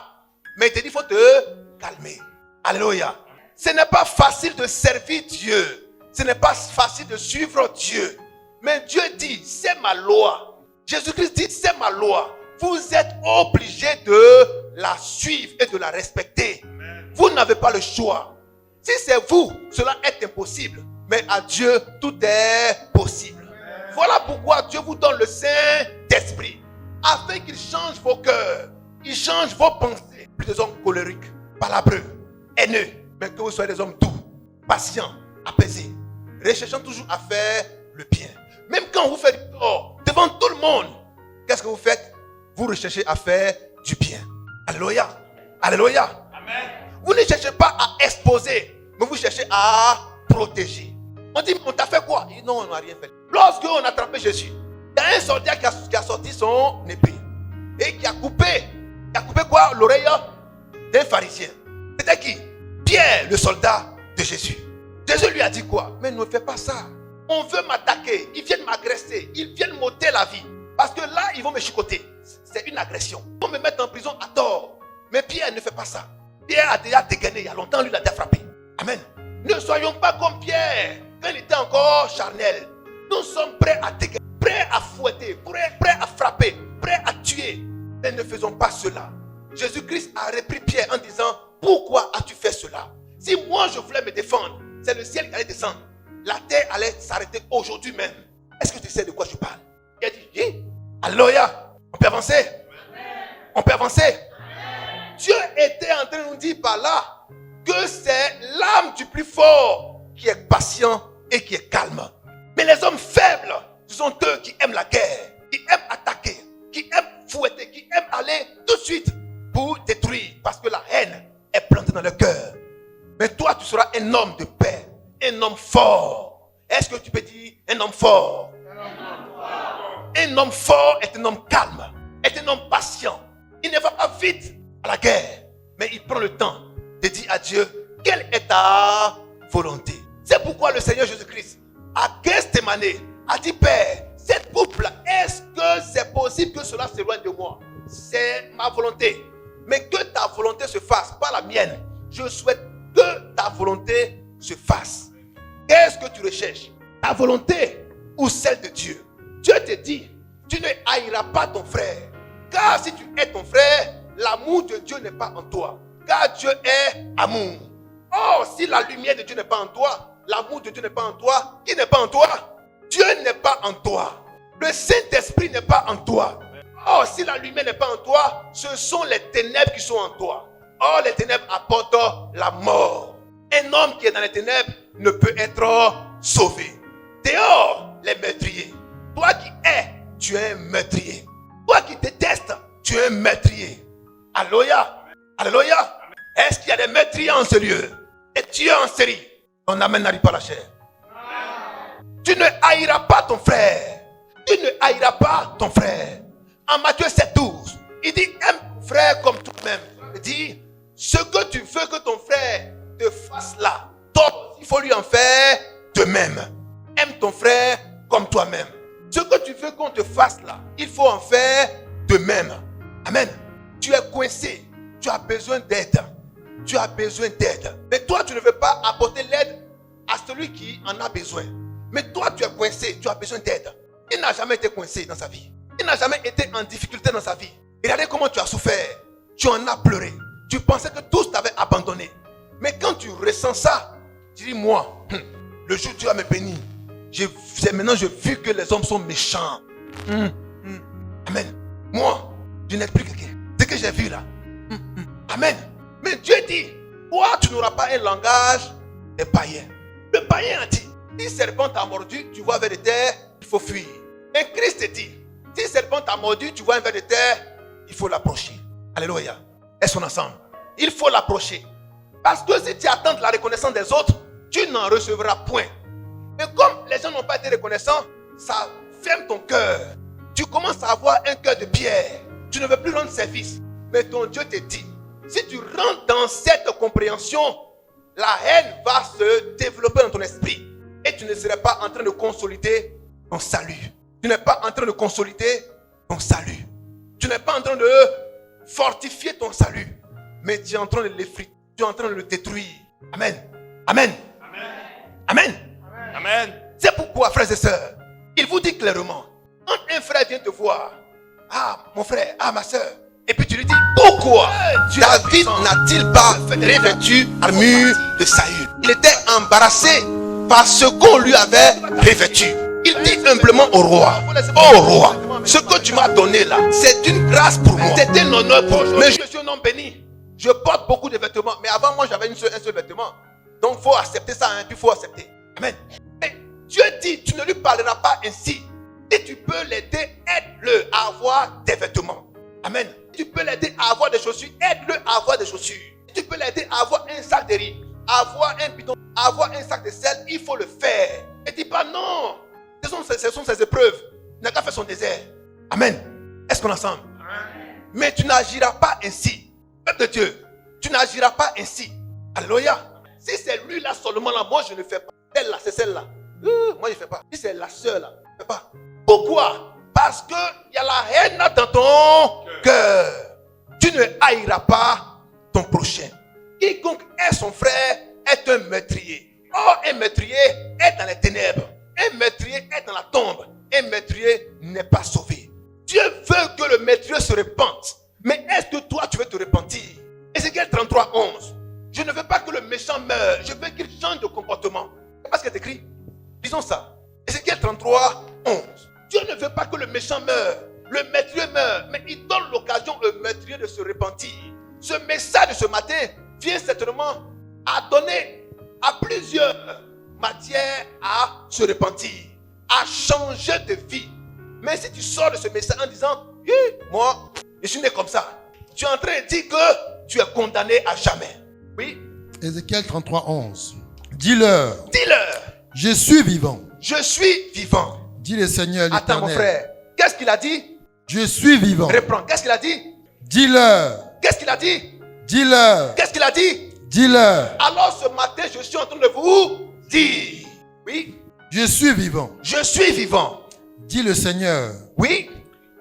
Mais il te dit il faut te calmer. Alléluia. Ce n'est pas facile de servir Dieu. Ce n'est pas facile de suivre Dieu. Mais Dieu dit c'est ma loi. Jésus-Christ dit c'est ma loi. Vous êtes obligés de la suivre et de la respecter. Vous n'avez pas le choix. Si c'est vous, cela est impossible. Mais à Dieu, tout est possible. Voilà pourquoi Dieu vous donne le Saint-Esprit. Afin qu'il change vos cœurs. Il change vos pensées. Plus des hommes colériques, palabreux, haineux. Mais que vous soyez des hommes doux, patients, apaisés, recherchant toujours à faire le bien. Même quand vous faites du tort devant tout le monde, qu'est-ce que vous faites? Vous recherchez à faire du bien. Alléluia. Alléluia. Amen. Vous ne cherchez pas à exposer, mais vous cherchez à protéger. On dit, on t'a fait quoi? Il dit, non, on n'a rien fait. Lorsque on a attrapé Jésus, il y a un soldat qui a sorti son épée et qui a coupé quoi? L'oreille d'un pharisien. C'était qui? Pierre, le soldat de Jésus. Jésus lui a dit quoi? Mais ne fais pas ça. On veut m'attaquer, ils viennent m'agresser, ils viennent m'ôter la vie. Parce que là, ils vont me chicoter. C'est une agression. Ils vont me mettre en prison à tort. Mais Pierre ne fait pas ça. Pierre a déjà dégainé il y a longtemps, lui, il a déjà frappé. Amen. Ne soyons pas comme Pierre, quand il était encore charnel. Nous sommes prêts à dégainer, prêts à fouetter, prêts à frapper, prêts à tuer. Mais ne faisons pas cela. Jésus-Christ a repris Pierre en disant, pourquoi as-tu fait cela? Si moi je voulais me défendre, c'est le ciel qui allait descendre. La terre allait s'arrêter aujourd'hui même. Est-ce que tu sais de quoi je parle? Il a dit, alléluia. On peut avancer? On peut avancer? Dieu était en train de nous dire par là que c'est l'âme du plus fort qui est patient et qui est calme. Mais les hommes faibles, ce sont eux qui aiment la guerre, qui aiment attaquer, qui aiment fouetter, qui aiment aller tout de suite pour détruire parce que la haine est plantée dans leur cœur. Mais toi, tu seras un homme de paix, un homme fort. Est-ce que tu peux dire un homme fort? Un homme fort est un homme calme, est un homme patient. Il ne va pas vite à la guerre, mais il prend le temps de dire à Dieu, quelle est ta volonté? C'est pourquoi le Seigneur Jésus-Christ, à Gethsémane, a dit, Père, cette couple, est-ce que c'est possible que cela s'éloigne de moi? C'est ma volonté. Mais que ta volonté se fasse, pas la mienne. Je souhaite que ta volonté se fasse. Qu'est-ce que tu recherches? Ta volonté ou celle de Dieu? Dieu te dit, tu ne haïras pas ton frère. Car si tu hais ton frère, l'amour de Dieu n'est pas en toi. Car Dieu est amour. Or, si la lumière de Dieu n'est pas en toi, l'amour de Dieu n'est pas en toi, qui n'est pas en toi? Dieu n'est pas en toi. Le Saint-Esprit n'est pas en toi. Or, si la lumière n'est pas en toi, ce sont les ténèbres qui sont en toi. Or, les ténèbres apportent la mort. Un homme qui est dans les ténèbres ne peut être sauvé. Dehors, les meurtriers. Toi qui hais, tu es un meurtrier. Toi qui détestes, tu es un meurtrier. Alléluia. Alléluia. Est-ce qu'il y a des meurtriers en ce lieu? Et tu es en série. Ton amen n'arrive pas à la chair. Tu ne haïras pas ton frère. Tu ne haïras pas ton frère. En Matthieu 7:12, il dit, aime frère comme toi-même. Il dit, ce que tu veux que ton frère te fasse là, toi, il faut lui en faire de même. Aime ton frère comme toi-même. Ce que tu veux qu'on te fasse là, il faut en faire de même. Amen. Tu es coincé. Tu as besoin d'aide. Tu as besoin d'aide. Mais toi, tu ne veux pas apporter l'aide à celui qui en a besoin. Mais toi, tu es coincé. Tu as besoin d'aide. Il n'a jamais été coincé dans sa vie. Il n'a jamais été en difficulté dans sa vie. Regardez comment tu as souffert. Tu en as pleuré. Tu pensais que tous t'avaient abandonné. Mais quand tu ressens ça, tu dis, moi, le jour où Dieu a me béni, maintenant j'ai vu que les hommes sont méchants. Amen. Moi, je n'ai plus quelqu'un. Ce que j'ai vu là. Amen. Mais Dieu dit, toi, tu n'auras pas un langage des païens. Le païen a dit, si serpent t'a mordu, tu vois un ver de terre, il faut fuir. Et Christ dit, si serpent t'a mordu, tu vois un ver de terre, il faut l'approcher. Alléluia. Est-ce qu'on est ensemble? Il faut l'approcher. Parce que si tu attends la reconnaissance des autres, tu n'en recevras point. Mais comme les gens n'ont pas été reconnaissants, ça ferme ton cœur. Tu commences à avoir un cœur de pierre. Tu ne veux plus rendre service. Mais ton Dieu te dit, si tu rentres dans cette compréhension, la haine va se développer dans ton esprit. Et tu ne serais pas en train de consolider ton salut. Tu n'es pas en train de consolider ton salut. Tu n'es pas en train de fortifier ton salut. Mais tu es en train de l'effriter. Tu es en train de le détruire. Amen. Amen. Amen. Amen. C'est pourquoi, frères et sœurs, il vous dit clairement, quand un frère vient te voir, ah, mon frère, ah, ma sœur, et puis tu lui dis, pourquoi David n'a-t-il pas revêtu l'armure de Saül? Il était embarrassé par ce qu'on lui avait revêtu. Il dit humblement au roi, oh roi, ce que tu m'as donné là, c'est une grâce pour moi. C'est un honneur pour moi. Mais je suis un homme béni. Je porte beaucoup de vêtements. Mais avant moi, j'avais un seul vêtement. Donc, il faut accepter ça. Puis il faut accepter. Amen. Mais Dieu dit, tu ne lui parleras pas ainsi. Si tu peux l'aider, aide-le à avoir des vêtements. Amen. Si tu peux l'aider à avoir des chaussures, aide-le à avoir des chaussures. Si tu peux l'aider à avoir un sac de riz, à avoir un bidon, à avoir un sac de sel, il faut le faire. Et dis pas non. Ce sont ses épreuves. Il n'a qu'à faire son désert. Amen. Est-ce qu'on est ensemble? Mais tu n'agiras pas ainsi. Peuple de Dieu, tu n'agiras pas ainsi. Alléluia. Si c'est lui là seulement là, moi je ne fais pas. Celle-là, c'est celle-là. Moi je ne fais pas. Si c'est la sœur là, je ne fais pas. Pourquoi? Parce qu'il y a la haine dans ton cœur. Tu ne haïras pas ton prochain. Quiconque est son frère est un meurtrier. Or, un meurtrier est dans les ténèbres. Un meurtrier est dans la tombe. Un meurtrier n'est pas sauvé. Dieu veut que le meurtrier se repente. Mais est-ce que toi, tu veux te repentir? Ézéchiel 33, 11. Je ne veux pas que le méchant meure. Je veux qu'il change de comportement. C'est pas ce qui est écrit. Disons ça. Ézéchiel 33, 11. Dieu ne veut pas que le méchant meure. Le meurtrier meurt. Mais il donne l'occasion au meurtrier de se repentir. Ce message de ce matin vient certainement à donner à plusieurs matières à se repentir, à changer de vie. Mais si tu sors de ce message en disant, moi, je suis né comme ça, tu es en train de dire que tu es condamné à jamais. Oui. Ézéchiel 33, 11. Dis-leur. Dis-leur. Je suis vivant. Je suis vivant. Dis le Seigneur l'Éternel. Attends mon frère. Qu'est-ce qu'il a dit? Je suis vivant. Reprends. Qu'est-ce qu'il a dit? Dis-leur. Qu'est-ce qu'il a dit? Dis-leur. Qu'est-ce qu'il a dit? Dis-leur. Alors ce matin, je suis en train de vous dire. Oui. Je suis vivant. Je suis vivant. Dis le Seigneur. Oui.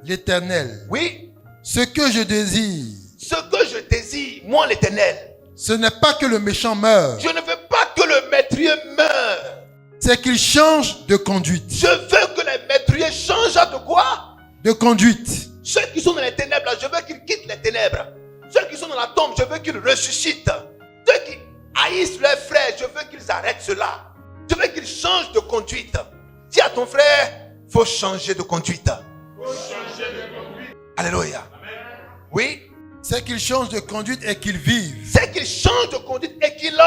L'Éternel. Oui. Ce que je désire. Ce que je désire, moi l'Éternel. Ce n'est pas que le méchant meure. Je ne veux pas que le meurtrier meure. C'est qu'il change de conduite. Je veux que les meurtriers changent de quoi? De conduite. Ceux qui sont dans les ténèbres, là, je veux qu'ils quittent les ténèbres. Ceux qui sont dans la tombe, je veux qu'ils ressuscitent. Ceux qui haïssent leurs frères, je veux qu'ils arrêtent cela. Je veux qu'ils changent de conduite. Dis à ton frère, il faut changer de conduite. Alléluia. Oui. C'est qu'il change de conduite et qu'il vive. C'est qu'ils changent de conduite et qu'ils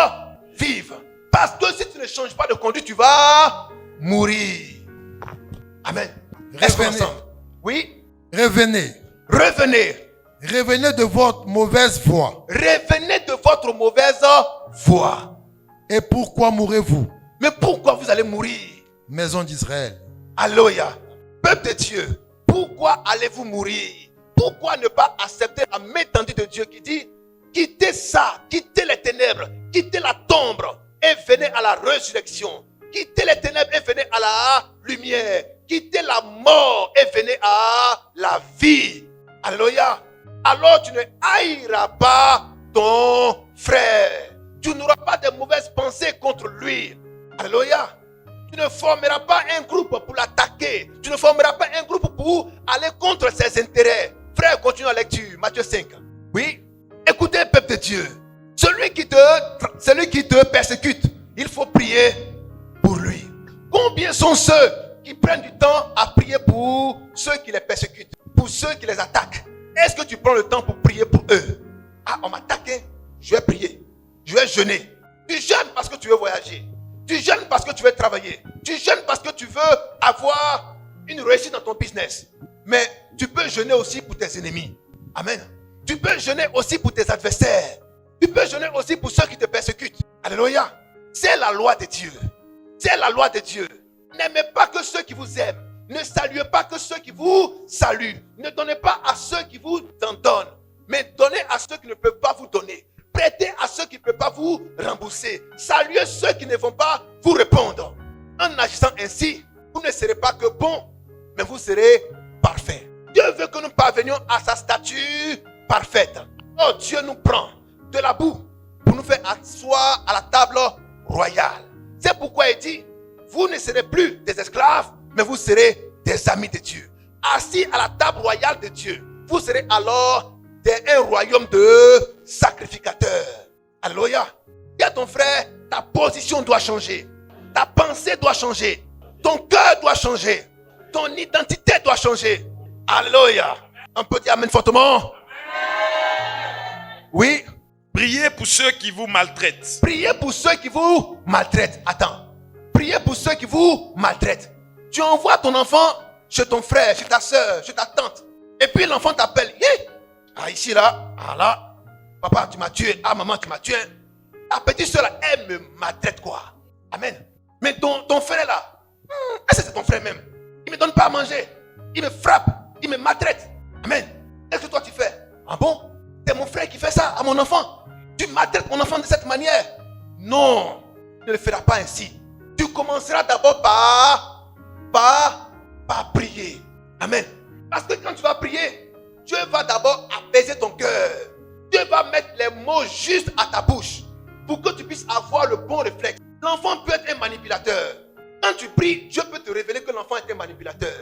vivent. Parce que si tu ne changes pas de conduite, tu vas mourir. Amen. Est-ce qu'on est ensemble? Oui. Revenez. Revenez. Revenez de votre mauvaise voie. Revenez de votre mauvaise voie. Et pourquoi mourrez-vous? Mais pourquoi vous allez mourir? Maison d'Israël. Alléluia. Peuple de Dieu, pourquoi allez-vous mourir? Pourquoi ne pas accepter la main tendue de Dieu qui dit, quittez ça, quittez les ténèbres, quittez la tombe et venez à la résurrection. Quittez les ténèbres et venez à la lumière. Quittez la mort et venez à la vie. Alléluia. Alors tu ne haïras pas ton frère. Tu n'auras pas de mauvaises pensées contre lui. Alléluia. Tu ne formeras pas un groupe pour l'attaquer. Tu ne formeras pas un groupe pour aller contre ses intérêts. Frère, continue la lecture. Matthieu 5. Oui. Écoutez, peuple de Dieu. Celui qui te persécute, il faut prier pour lui. Combien sont ceux qui prennent du temps à prier pour ceux qui les persécutent, pour ceux qui les attaquent? Est-ce que tu prends le temps pour prier pour eux? Ah, on m'attaque, je vais prier. Je vais jeûner. Tu jeûnes parce que tu veux voyager. Tu jeûnes parce que tu veux travailler. Tu jeûnes parce que tu veux avoir une réussite dans ton business. Mais tu peux jeûner aussi pour tes ennemis. Amen. Tu peux jeûner aussi pour tes adversaires. Tu peux jeûner aussi pour ceux qui te persécutent. Alléluia. C'est la loi de Dieu. C'est la loi de Dieu. N'aimez pas que ceux qui vous aiment. Ne saluez pas que ceux qui vous saluent. Ne donnez pas à ceux qui vous en donnent. Mais donnez à ceux qui ne peuvent pas vous donner. Prêtez à ceux qui ne peuvent pas vous rembourser. Saluez ceux qui ne vont pas vous répondre. En agissant ainsi, vous ne serez pas que bon, mais vous serez parfait. Dieu veut que nous parvenions à sa stature parfaite. Oh, Dieu nous prend de la boue pour nous faire asseoir à la table royale. C'est pourquoi il dit, vous ne serez plus des esclaves, mais vous serez des amis de Dieu. Assis à la table royale de Dieu, vous serez alors un royaume de sacrificateurs. Alléluia. Dis à ton frère, ta position doit changer. Ta pensée doit changer. Ton cœur doit changer. Ton identité doit changer. Alléluia. On peut dire amen fortement. Oui. Priez pour ceux qui vous maltraitent. Priez pour ceux qui vous maltraitent. Attends. Priez pour ceux qui vous maltraitent. Tu envoies ton enfant chez ton frère, chez ta soeur, chez ta tante. Et puis l'enfant t'appelle. Ah, ici, là. Ah, là. Papa, tu m'as tué. Ah, maman, tu m'as tué. Ta petite soeur, là, elle me maltraite, quoi. Amen. Mais ton frère, là. Est-ce que c'est ton frère même? Il ne me donne pas à manger. Il me frappe. Il me maltraite. Amen. Qu'est-ce que toi, tu fais? Ah bon? C'est mon frère qui fait ça à mon enfant. Tu maltraites mon enfant de cette manière. Non. Tu ne le feras pas ainsi. Tu commenceras d'abord par prier. Amen. Parce que quand tu vas prier, Dieu va d'abord apaiser ton cœur. Dieu va mettre les mots justes à ta bouche pour que tu puisses avoir le bon réflexe. L'enfant peut être un manipulateur. Quand tu pries, Dieu peut te révéler que l'enfant est un manipulateur.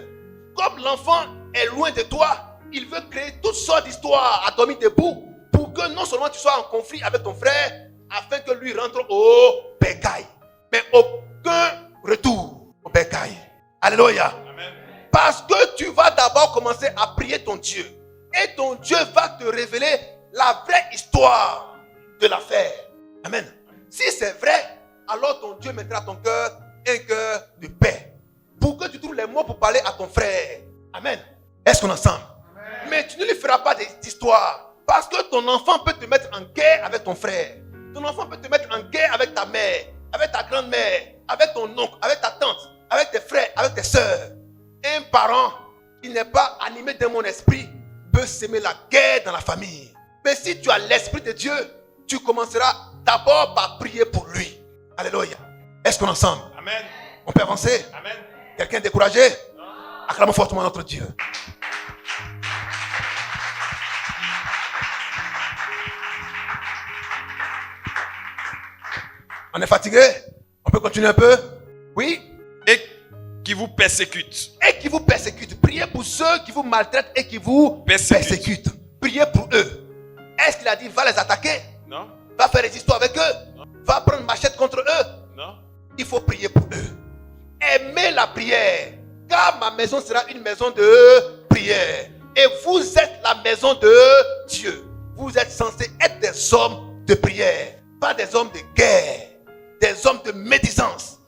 Comme l'enfant est loin de toi, il veut créer toutes sortes d'histoires à dormir debout pour que non seulement tu sois en conflit avec ton frère, afin que lui rentre au bercail. Mais aucun retour au bercail. Alléluia. Amen. Parce que tu vas d'abord commencer à prier ton Dieu. Et ton Dieu va te révéler la vraie histoire de l'affaire. Amen. Si c'est vrai, alors ton Dieu mettra à ton cœur un cœur de paix. Pour que tu trouves les mots pour parler à ton frère. Amen. Est-ce qu'on est ensemble? Amen. Mais tu ne lui feras pas d'histoire. Parce que ton enfant peut te mettre en guerre avec ton frère. Ton enfant peut te mettre en guerre avec ta mère, avec ta grand-mère, avec ton oncle, avec ta tante, avec tes frères, avec tes soeurs. Un parent qui n'est pas animé de mon esprit peut s'aimer la guerre dans la famille. Mais si tu as l'esprit de Dieu, tu commenceras d'abord par prier pour lui. Alléluia. Est-ce qu'on est ensemble? Amen. On peut avancer? Amen. Quelqu'un est découragé? Non. Acclamons fortement notre Dieu. On est fatigué? On peut continuer un peu? Oui? Et qui vous persécutent. Et qui vous persécutent. Priez pour ceux qui vous maltraitent et qui vous persécutent. Priez pour eux. Est-ce qu'il a dit va les attaquer? Non. Va faire des histoires avec eux? Non. Va prendre une machette contre eux? Non. Il faut prier pour eux. Aimez la prière. Car ma maison sera une maison de prière. Et vous êtes la maison de Dieu. Vous êtes censés être des hommes de prière. Pas des hommes de guerre. Des hommes de médisance.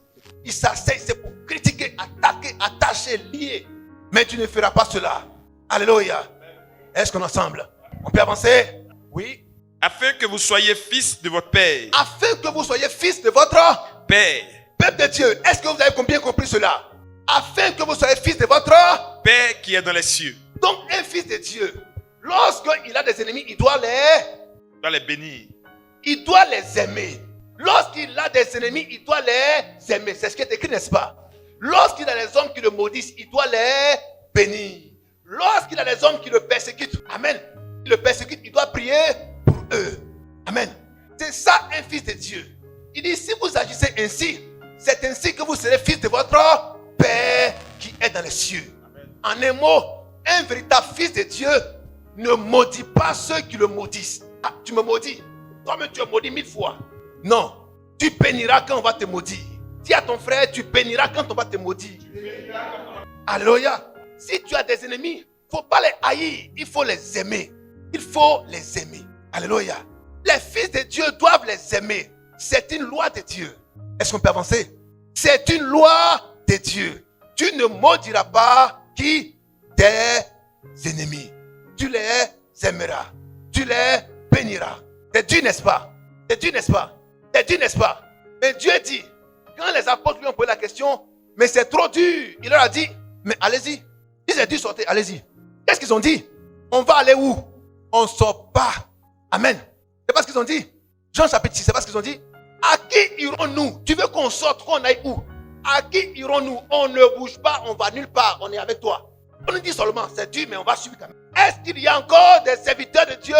Ils s'asseyent, c'est pour critiquer, attaquer, attacher, lier. Mais tu ne feras pas cela. Alléluia. Est-ce qu'on est ensemble? On peut avancer? Oui. Afin que vous soyez fils de votre Père. Afin que vous soyez fils de votre Père. Peuple de Dieu. Est-ce que vous avez bien compris cela? Afin que vous soyez fils de votre Père qui est dans les cieux. Donc un fils de Dieu, lorsqu'il a des ennemis, il doit les bénir. Il doit les aimer. Lorsqu'il a des ennemis, il doit les aimer. C'est ce qui est écrit, n'est-ce pas? Lorsqu'il a des hommes qui le maudissent, il doit les bénir. Lorsqu'il a des hommes qui le persécutent, amen, il le persécute, il doit prier pour eux. Amen. C'est ça un fils de Dieu. Il dit, si vous agissez ainsi, c'est ainsi que vous serez fils de votre Père qui est dans les cieux. Amen. En un mot, un véritable fils de Dieu ne maudit pas ceux qui le maudissent. Ah, tu me maudis. Toi-même, tu es maudit 1000 fois. Non, tu béniras quand on va te maudire. Dis à ton frère, tu béniras quand on va te maudire. Alléluia. Si tu as des ennemis, il ne faut pas les haïr, il faut les aimer. Il faut les aimer. Alléluia. Les fils de Dieu doivent les aimer. C'est une loi de Dieu. Est-ce qu'on peut avancer? C'est une loi de Dieu. Tu ne maudiras pas qui? Tes ennemis. Tu les aimeras. Tu les béniras. C'est Dieu, n'est-ce pas? C'est Dieu, n'est-ce pas? C'est Dieu, n'est-ce pas? Mais Dieu dit, quand les apôtres lui ont posé la question, mais c'est trop dur. Il leur a dit, mais allez-y. Si c'est dur, sortez, allez-y. Qu'est-ce qu'ils ont dit? On va aller où? On ne sort pas. Amen. C'est pas ce qu'ils ont dit. Jean chapitre 6, c'est pas ce qu'ils ont dit. À qui irons-nous? Tu veux qu'on sorte, qu'on aille où? À qui irons-nous? On ne bouge pas, on va nulle part, on est avec toi. On nous dit seulement, c'est dur, mais on va suivre quand même. Est-ce qu'il y a encore des serviteurs de Dieu,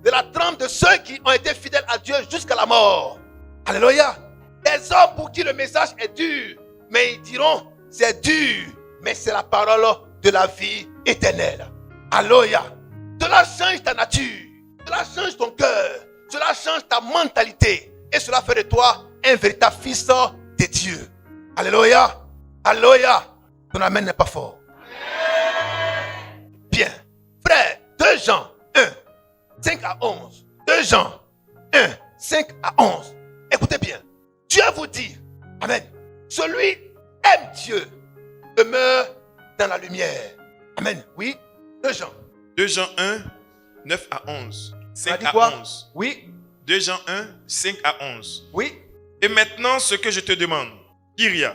de la trempe de ceux qui ont été fidèles à Dieu jusqu'à la mort? Alléluia. Des hommes pour qui le message est dur, mais ils diront, c'est dur, mais c'est la parole de la vie éternelle. Alléluia. Cela change ta nature, cela change ton cœur, cela change ta mentalité, et cela fait de toi un véritable fils de Dieu. Alléluia. Alléluia. Ton amen n'est pas fort. Bien. Frère, 2 Jean 1, 5 à 11. 2 Jean 1, 5 à 11. Écoutez bien. Dieu vous dit, amen, Celui aime Dieu demeure dans la lumière. Amen. Oui. 2 Jean. 2 Jean 1, 9 à 11. On a 5 dit à quoi? 11. Oui. 2 Jean 1, 5 à 11. Oui. Et maintenant, ce que je te demande, Kyria,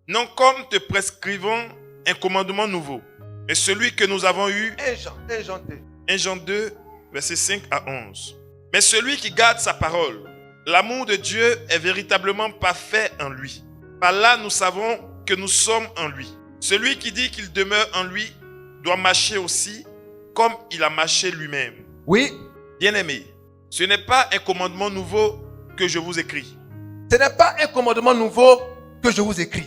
non comme te prescrivons un commandement nouveau, mais celui que nous avons eu, 1 Jean 2. 1 Jean 2, versets 5 à 11. Mais celui qui garde sa parole, l'amour de Dieu est véritablement parfait en lui. Par là, nous savons que nous sommes en lui. Celui qui dit qu'il demeure en lui doit marcher aussi comme il a marché lui-même. Oui. Bien-aimés, ce n'est pas un commandement nouveau que je vous écris, Ce n'est pas un commandement nouveau que je vous écris.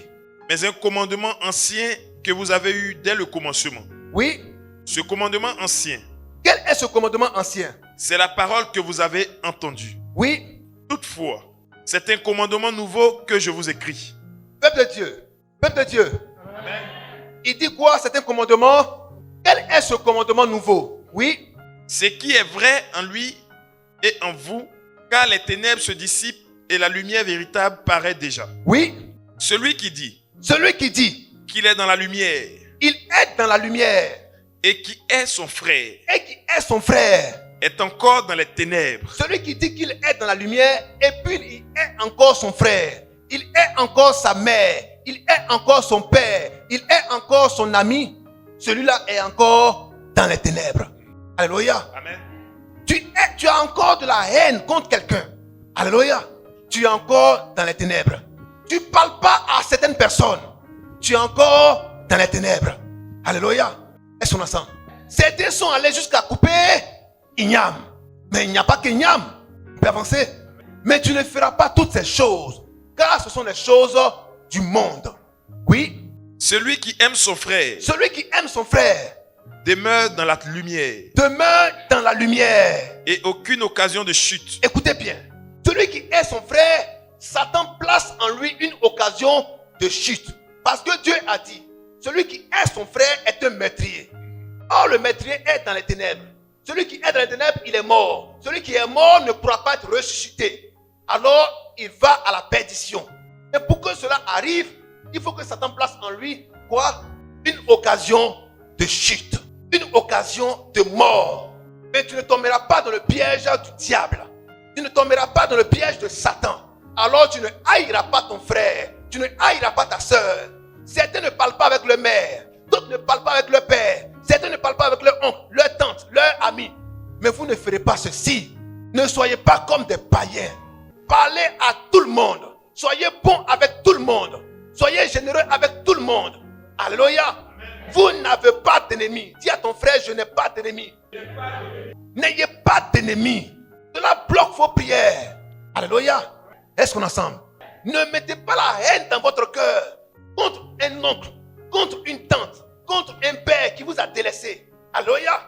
mais un commandement ancien que vous avez eu dès le commencement. Oui. Ce commandement ancien, Quel est ce commandement ancien? c'est la parole que vous avez entendue. Oui. Toutefois, c'est un commandement nouveau que je vous écris. Peuple de Dieu. Peuple de Dieu. Il dit quoi? C'est un commandement. Quel est ce commandement nouveau? Oui. Ce qui est vrai en lui et en vous, car les ténèbres se dissipent et la lumière véritable paraît déjà. Oui. Celui qui dit Celui qui dit qu'il est dans la lumière il est dans la lumière et qui est son frère et qui est son frère. est encore dans les ténèbres. Celui qui dit qu'il est dans la lumière et puis il est encore son frère. Il est encore sa mère. Il est encore son père. Il est encore son ami. Celui-là est encore dans les ténèbres. Alléluia. Amen. Tu as encore de la haine contre quelqu'un. Alléluia. Tu es encore dans les ténèbres. Tu ne parles pas à certaines personnes. Tu es encore dans les ténèbres. Alléluia. Est-ce qu'on ensemble? Certains sont allés jusqu'à couper Ignam. Mais il n'y a pas qu'Ignam. On peut avancer. Mais tu ne feras pas toutes ces choses. Car ce sont les choses du monde. Oui. Celui qui aime son frère Celui qui aime son frère demeure dans la lumière demeure dans la lumière. et aucune occasion de chute. Écoutez bien. Celui qui est son frère, Satan place en lui une occasion de chute. Parce que Dieu a dit, celui qui est son frère est un meurtrier. Or, le meurtrier est dans les ténèbres. Celui qui est dans les ténèbres, il est mort. Celui qui est mort ne pourra pas être ressuscité. Alors, il va à la perdition. Et pour que cela arrive, il faut que Satan place en lui quoi? Une occasion de chute. Une occasion de mort. Mais tu ne tomberas pas dans le piège du diable. Tu ne tomberas pas dans le piège de Satan. Alors tu ne haïras pas ton frère. Tu ne haïras pas ta soeur. Certains ne parlent pas avec leur mère. D'autres ne parlent pas avec leur père. Certains ne parlent pas avec leur oncle, leur tante, leur ami. Mais vous ne ferez pas ceci. Ne soyez pas comme des païens. Parlez à tout le monde. Soyez bons avec tout le monde. Soyez généreux avec tout le monde. Alléluia. Vous n'avez pas d'ennemis. Dis à ton frère, je n'ai pas d'ennemis. N'ayez pas d'ennemis. Cela bloque vos prières. Alléluia. Est-ce qu'on est ensemble? Ne mettez pas la haine dans votre cœur contre un oncle, contre une tante, contre un père qui vous a délaissé. Alléluia.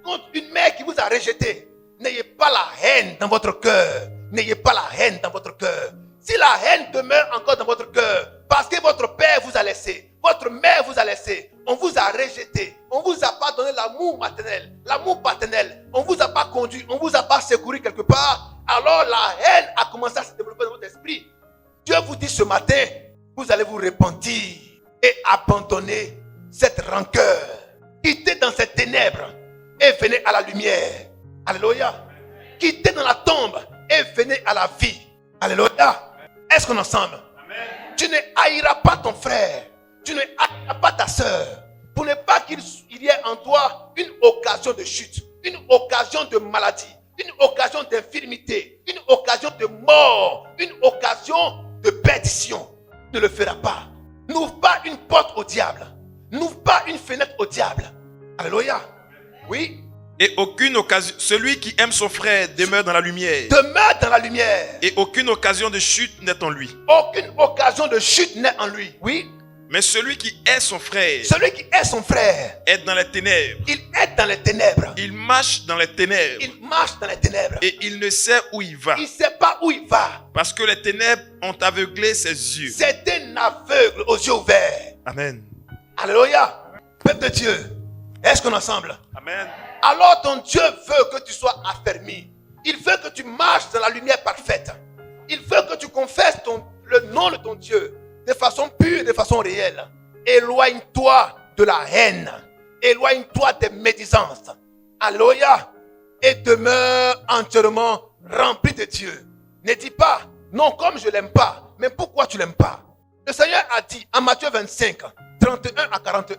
Contre une mère qui vous a rejeté. N'ayez pas la haine dans votre cœur. N'ayez pas la haine dans votre cœur. Si la haine demeure encore dans votre cœur, parce que votre père vous a laissé, votre mère vous a laissé, on vous a rejeté, on ne vous a pas donné l'amour maternel, l'amour paternel, on ne vous a pas conduit, on ne vous a pas secouru quelque part, alors la haine a commencé à se développer dans votre esprit. Dieu vous dit ce matin, vous allez vous repentir et abandonner cette rancœur. Quittez dans ces ténèbres et venez à la lumière. Alléluia. Quittez dans la tombe et venez à la vie. Alléluia. Est-ce qu'on est ensemble? Amen. Tu ne haïras pas ton frère. Tu ne haïras pas ta soeur. Pour ne pas qu'il y ait en toi une occasion de chute, une occasion de maladie, une occasion d'infirmité, une occasion de mort, une occasion de perdition. Ne le fera pas. N'ouvre pas une porte au diable. N'ouvre pas une fenêtre au diable. Alléluia. Oui. Et aucune occasion, celui qui aime son frère demeure dans la lumière. Demeure dans la lumière. Et aucune occasion de chute n'est en lui. Aucune occasion de chute n'est en lui. Oui. Mais celui qui est son frère Celui qui est son frère est dans les ténèbres. il est dans les ténèbres. Il marche dans les ténèbres. Il marche dans les ténèbres. Et il ne sait où il va. Il ne sait pas où il va. Parce que les ténèbres ont aveuglé ses yeux. C'est un aveugle aux yeux ouverts. Amen. Alléluia. Peuple de Dieu. Est-ce qu'on est ensemble? Amen. Alors ton Dieu veut que tu sois affermi. Il veut que tu marches dans la lumière parfaite. Il veut que tu confesses le nom de ton Dieu. de façon pure, de façon réelle. Éloigne-toi de la haine. Éloigne-toi des médisances. Alléluia. Et demeure entièrement rempli de Dieu. Ne dis pas, non, comme je ne l'aime pas. Mais pourquoi tu ne l'aimes pas? Le Seigneur a dit en Matthieu 25, 31 à 41,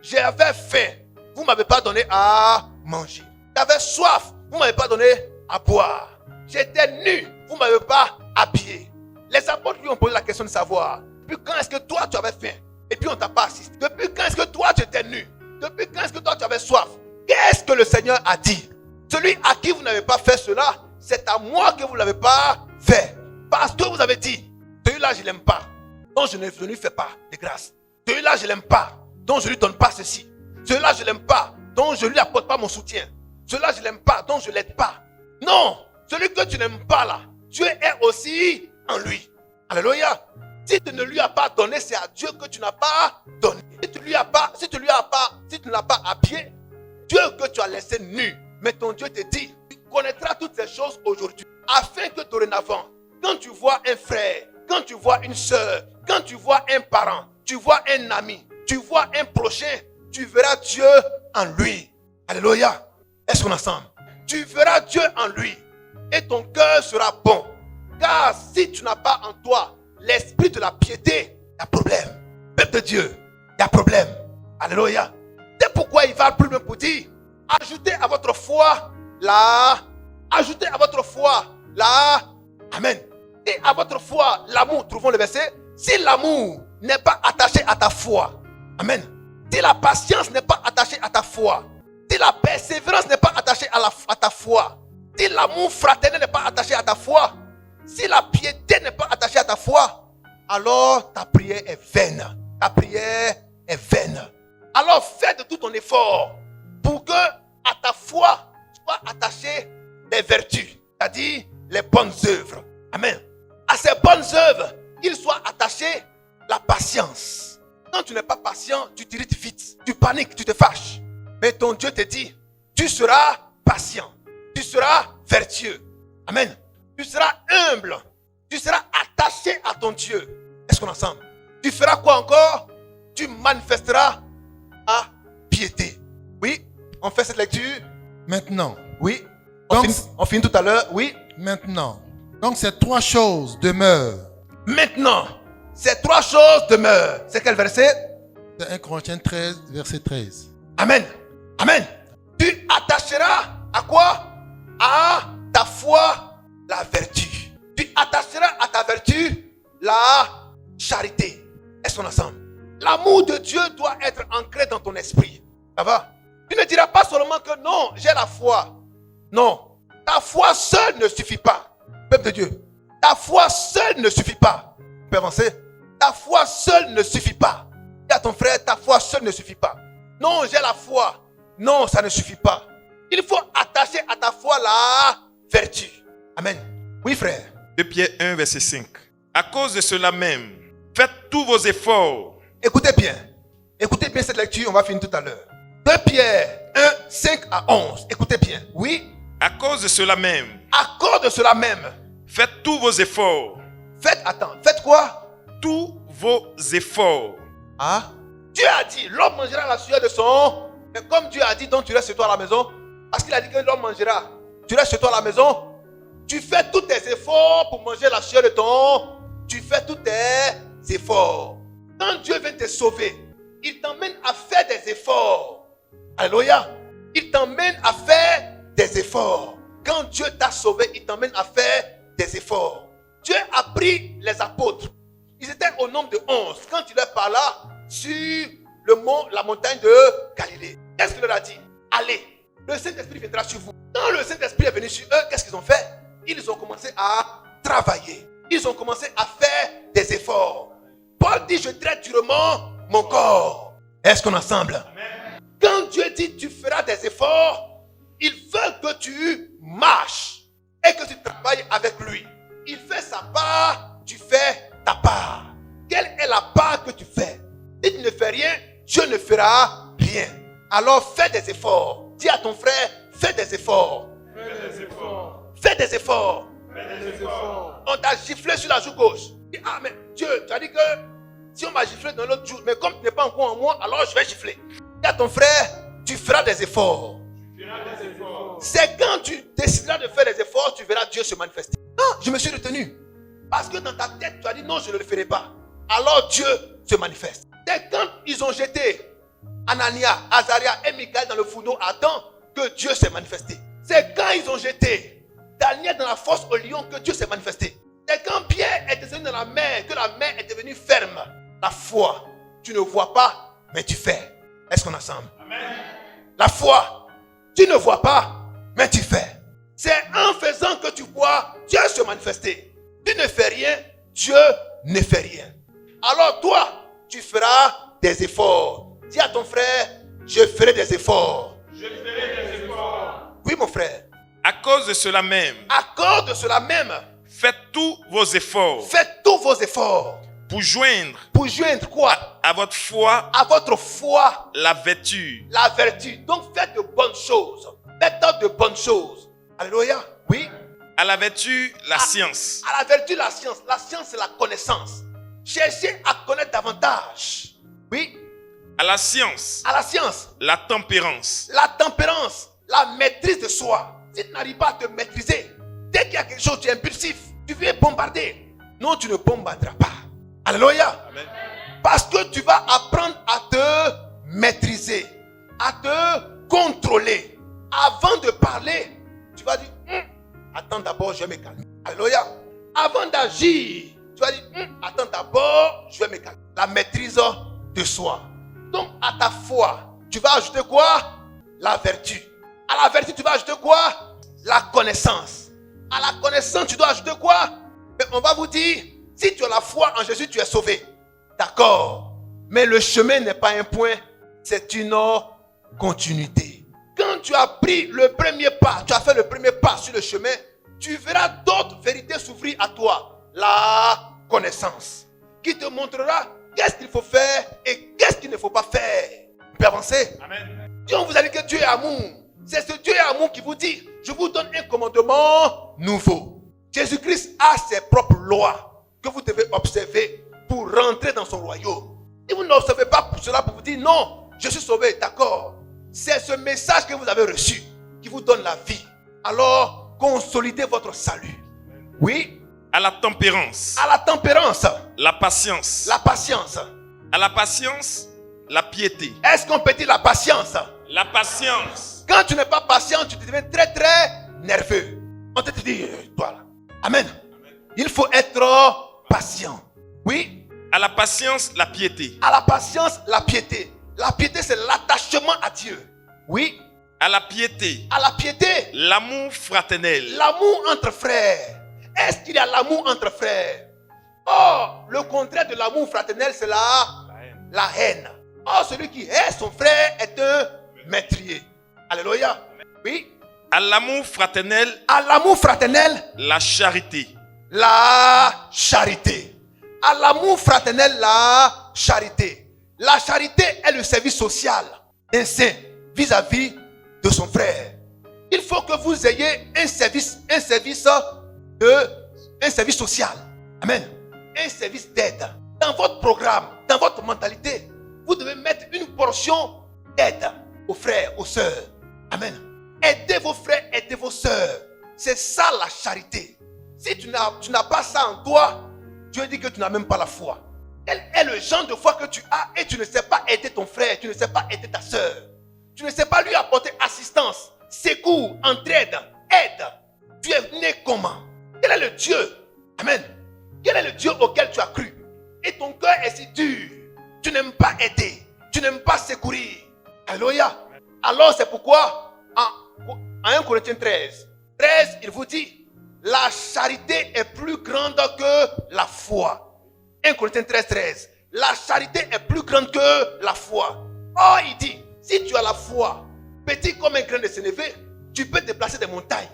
j'avais faim, vous ne m'avez pas donné à manger. J'avais soif, vous ne m'avez pas donné à boire. J'étais nu, vous ne m'avez pas habillé. Les apôtres lui ont posé la question de savoir, depuis quand est-ce que toi tu avais faim? Et puis on ne t'a pas assisté. Depuis quand est-ce que toi tu étais nu? Depuis quand est-ce que toi tu avais soif? Qu'est-ce que le Seigneur a dit? Celui à qui vous n'avez pas fait cela, c'est à moi que vous ne l'avez pas fait. Parce que vous avez dit, celui-là je ne l'aime pas, donc je ne lui fais pas de grâce. Celui-là je ne l'aime pas, donc je ne lui donne pas ceci. Celui-là je ne l'aime pas, donc je ne lui apporte pas mon soutien. Celui-là je ne l'aime pas, donc je ne l'aide pas. Non, celui que tu n'aimes pas là, Dieu est aussi en lui. Alléluia. Si tu ne lui as pas donné, c'est à Dieu que tu n'as pas donné. Si tu ne l'as pas habillé, Dieu que tu as laissé nu. Mais ton Dieu te dit, tu connaîtras toutes ces choses aujourd'hui. Afin que dorénavant, quand tu vois un frère, quand tu vois une soeur, quand tu vois un parent, tu vois un ami, tu vois un prochain, tu verras Dieu en lui. Alléluia. Est-ce qu'on est ensemble? Tu verras Dieu en lui. Et ton cœur sera bon. Car si tu n'as pas en toi l'esprit de la piété, il y a problème. Peuple de Dieu, il y a problème. Alléluia. C'est pourquoi il va plus loin pour dire, ajoutez à votre foi la... Ajoutez à votre foi la... Amen. Et à votre foi l'amour, trouvons le verset. Si l'amour n'est pas attaché à ta foi, amen. Si la patience n'est pas attachée à ta foi, si la persévérance n'est pas attachée à ta foi, si l'amour fraternel n'est pas attaché à ta foi, si la piété n'est pas attachée à ta foi, alors ta prière est vaine. Ta prière est vaine. Alors fais de tout ton effort pour que à ta foi soient attachées les vertus, c'est-à-dire les bonnes œuvres. Amen. À ces bonnes œuvres, il soit attaché la patience. Quand tu n'es pas patient, tu t'irrites vite, tu paniques, tu te fâches. Mais ton Dieu te dit, tu seras patient, tu seras vertueux. Amen. Tu seras humble, tu seras attaché à ton Dieu. Est-ce qu'on est ensemble? Tu feras quoi encore? Tu manifesteras à piété. Oui, on fait cette lecture. Maintenant. Oui, Donc, on finit tout à l'heure. Oui. Maintenant. Donc ces trois choses demeurent. Maintenant, ces trois choses demeurent. C'est quel verset? C'est 1 Corinthiens 13, verset 13. Amen. Amen. Tu attacheras à quoi? À ta foi la vertu. Tu attacheras à ta vertu la charité. Est-ce qu'on est ensemble? L'amour de Dieu doit être ancré dans ton esprit. Ça va? Tu ne diras pas seulement que non, j'ai la foi. Non. Ta foi seule ne suffit pas. Peuple de Dieu. Ta foi seule ne suffit pas. Tu peux avancer? Ta foi seule ne suffit pas. Dis à ton frère, ta foi seule ne suffit pas. Non, j'ai la foi. Non, ça ne suffit pas. Il faut attacher à ta foi la vertu. Amen. Oui, frère. 2 Pierre 1, verset 5. À cause de cela même, faites tous vos efforts. Écoutez bien cette lecture, on va finir tout à l'heure. 2 Pierre 1, 5 à 11. Écoutez bien. Oui. À cause de cela même, À cause de cela même, faites tous vos efforts. faites quoi? Tous vos efforts. Ah? Dieu a dit, l'homme mangera la sueur de son. Mais comme Dieu a dit, donc tu restes chez toi à la maison. Parce qu'il a dit que l'homme mangera. Tu restes chez toi à la maison. Tu fais tous tes efforts pour manger la sueur de ton. Tu fais tous tes efforts. Quand Dieu vient te sauver, il t'emmène à faire des efforts. Alléluia. Il t'emmène à faire des efforts. Quand Dieu t'a sauvé, il t'emmène à faire des efforts. Dieu a pris les apôtres. Ils étaient au nombre de 11. Quand il leur parla sur le mont, la montagne de Galilée. Qu'est-ce qu'il leur a dit? Allez, le Saint-Esprit viendra sur vous. Quand le Saint-Esprit est venu sur eux, qu'est-ce qu'ils ont fait? Ils ont commencé à travailler. Ils ont commencé à faire des efforts. Paul dit, je traite durement mon corps. Est-ce qu'on est ensemble? Quand Dieu dit, tu feras des efforts, il veut que tu marches et que tu travailles avec lui. Il fait sa part, tu fais ta part. Quelle est la part que tu fais? Si tu ne fais rien, Dieu ne fera rien. Alors fais des efforts. Dis à ton frère, fais des efforts. Fais des efforts. Fais des efforts. Fais des efforts. On t'a giflé sur la joue gauche. Dis, ah mais Dieu, tu as dit que Si on m'a giflé dans l'autre jour, mais comme tu n'es pas encore en moi, alors je vais gifler. Dis à ton frère, tu feras des efforts. C'est quand tu décideras de faire des efforts, tu verras Dieu se manifester. Non, je me suis retenu. Parce que dans ta tête, tu as dit non, je ne le ferai pas. Alors Dieu se manifeste. C'est quand ils ont jeté Anania, Azaria et Michaël dans le fourneau à temps que Dieu s'est manifesté. C'est quand ils ont jeté Daniel dans la fosse au lion que Dieu s'est manifesté. C'est quand Pierre est descendu dans la mer que la mer est devenue ferme. La foi, tu ne vois pas, mais tu fais. Est-ce qu'on est ensemble? Amen. La foi, tu ne vois pas, mais tu fais. C'est en faisant que tu vois Dieu se manifester. Tu ne fais rien, Dieu ne fait rien. Alors toi, tu feras des efforts. Dis à ton frère, je ferai des efforts. Je ferai des efforts. Oui, mon frère. À cause de cela même, À cause de cela même, faites tous vos efforts faites tous vos efforts pour joindre pour joindre quoi? à votre foi À votre foi, la vertu. la vertu. Donc faites de bonnes choses. Faites de bonnes choses. Alléluia. Oui. À la vertu, la science. À la vertu, la science. La science, c'est la connaissance. Cherchez à connaître davantage. Oui. À la science, À la science, la tempérance. la tempérance, la maîtrise de soi. Si tu n'arrives pas à te maîtriser, dès qu'il y a quelque chose, tu es impulsif, tu viens bombarder. Non, tu ne bombarderas pas. Alléluia. Amen. Parce que tu vas apprendre à te maîtriser, à te contrôler. Avant de parler, tu vas dire, attends d'abord, je vais me calmer. Alléluia. Avant d'agir, tu vas dire, attends d'abord, je vais me calmer. La maîtrise de soi. Donc, à ta foi, tu vas ajouter quoi? La vertu. À la vertu, tu vas ajouter quoi? La connaissance. À la connaissance, tu dois ajouter quoi? Mais on va vous dire, si tu as la foi en Jésus, tu es sauvé. D'accord. Mais le chemin n'est pas un point, c'est une continuité. Quand tu as pris le premier pas, tu as fait le premier pas sur le chemin, tu verras d'autres vérités s'ouvrir à toi. La connaissance qui te montrera qu'est-ce qu'il faut faire et qu'est-ce qu'il ne faut pas faire. On peut avancer. Amen. Quand vous allez que Dieu est amour, c'est ce Dieu est amour qui vous dit, je vous donne un commandement nouveau. Jésus-Christ a ses propres lois que vous devez observer pour rentrer dans son royaume. Et vous n'observez pas pour cela pour vous dire, non, je suis sauvé, d'accord. C'est ce message que vous avez reçu qui vous donne la vie. Alors, consolidez votre salut. Oui. À la tempérance, À la tempérance, la patience. la patience. À la patience, la piété. Est-ce qu'on peut dire la patience? La patience. Quand tu n'es pas patient, tu deviens très très nerveux. On te dit, toi là. Amen. Il faut être patient. Oui. À la patience, la piété. À la patience, la piété. La piété, c'est l'attachement à Dieu. Oui. À la piété, À la piété, l'amour fraternel. l'amour entre frères. Est-ce qu'il y a l'amour entre frères? Oh, le contraire de l'amour fraternel, c'est la haine. Oh, celui qui hait son frère est un meurtrier. Alléluia. Oui. À l'amour fraternel, À l'amour fraternel, la charité. la charité. À l'amour fraternel, la charité. La charité est le service social d'un saint vis-à-vis de son frère. Il faut que vous ayez un service social. Amen. Un service d'aide. Dans votre programme, dans votre mentalité, vous devez mettre une portion d'aide aux frères, aux sœurs. Amen. Aidez vos frères, aidez vos sœurs. C'est ça la charité. Si tu n'as pas ça en toi, Dieu dit que tu n'as même pas la foi. Quel est le genre de foi que tu as et tu ne sais pas aider ton frère, tu ne sais pas aider ta sœur. Tu ne sais pas lui apporter assistance, secours, entraide, aide. Tu es né comment? Quel est le Dieu? Amen. Quel est le Dieu auquel tu as cru? Et ton cœur est si dur. Tu n'aimes pas aider. Tu n'aimes pas secourir. Alléluia. Alors c'est pourquoi en 1 Corinthiens 13, il vous dit, la charité est plus grande que la foi. 1 Corinthiens 13, la charité est plus grande que la foi. Oh, il dit, si tu as la foi, petit comme un grain de sénévé, tu peux déplacer des montagnes.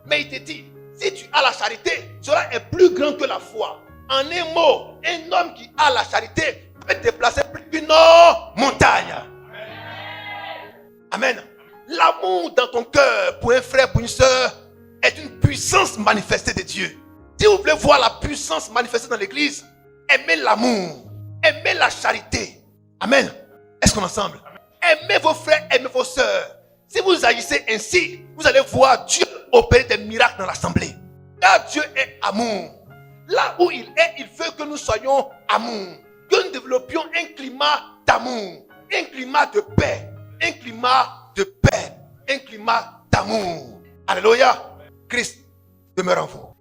Mais il te dit, si tu as la charité, cela est plus grand que la foi. En un mot, un homme qui a la charité peut déplacer plus qu'une montagne. Amen. L'amour dans ton cœur pour un frère, pour une soeur, est une puissance manifestée de Dieu. Si vous voulez voir la puissance manifestée dans l'église, aimez l'amour. Aimez la charité. Amen. Est-ce qu'on est ensemble? Aimez vos frères, aimez vos sœurs. Si vous agissez ainsi, vous allez voir Dieu opérer des miracles dans l'assemblée. Car Dieu est amour. Là où il est, il veut que nous soyons amour. Que nous développions un climat d'amour, un climat de paix, un climat de paix, un climat d'amour. Alléluia. Christ demeure en vous.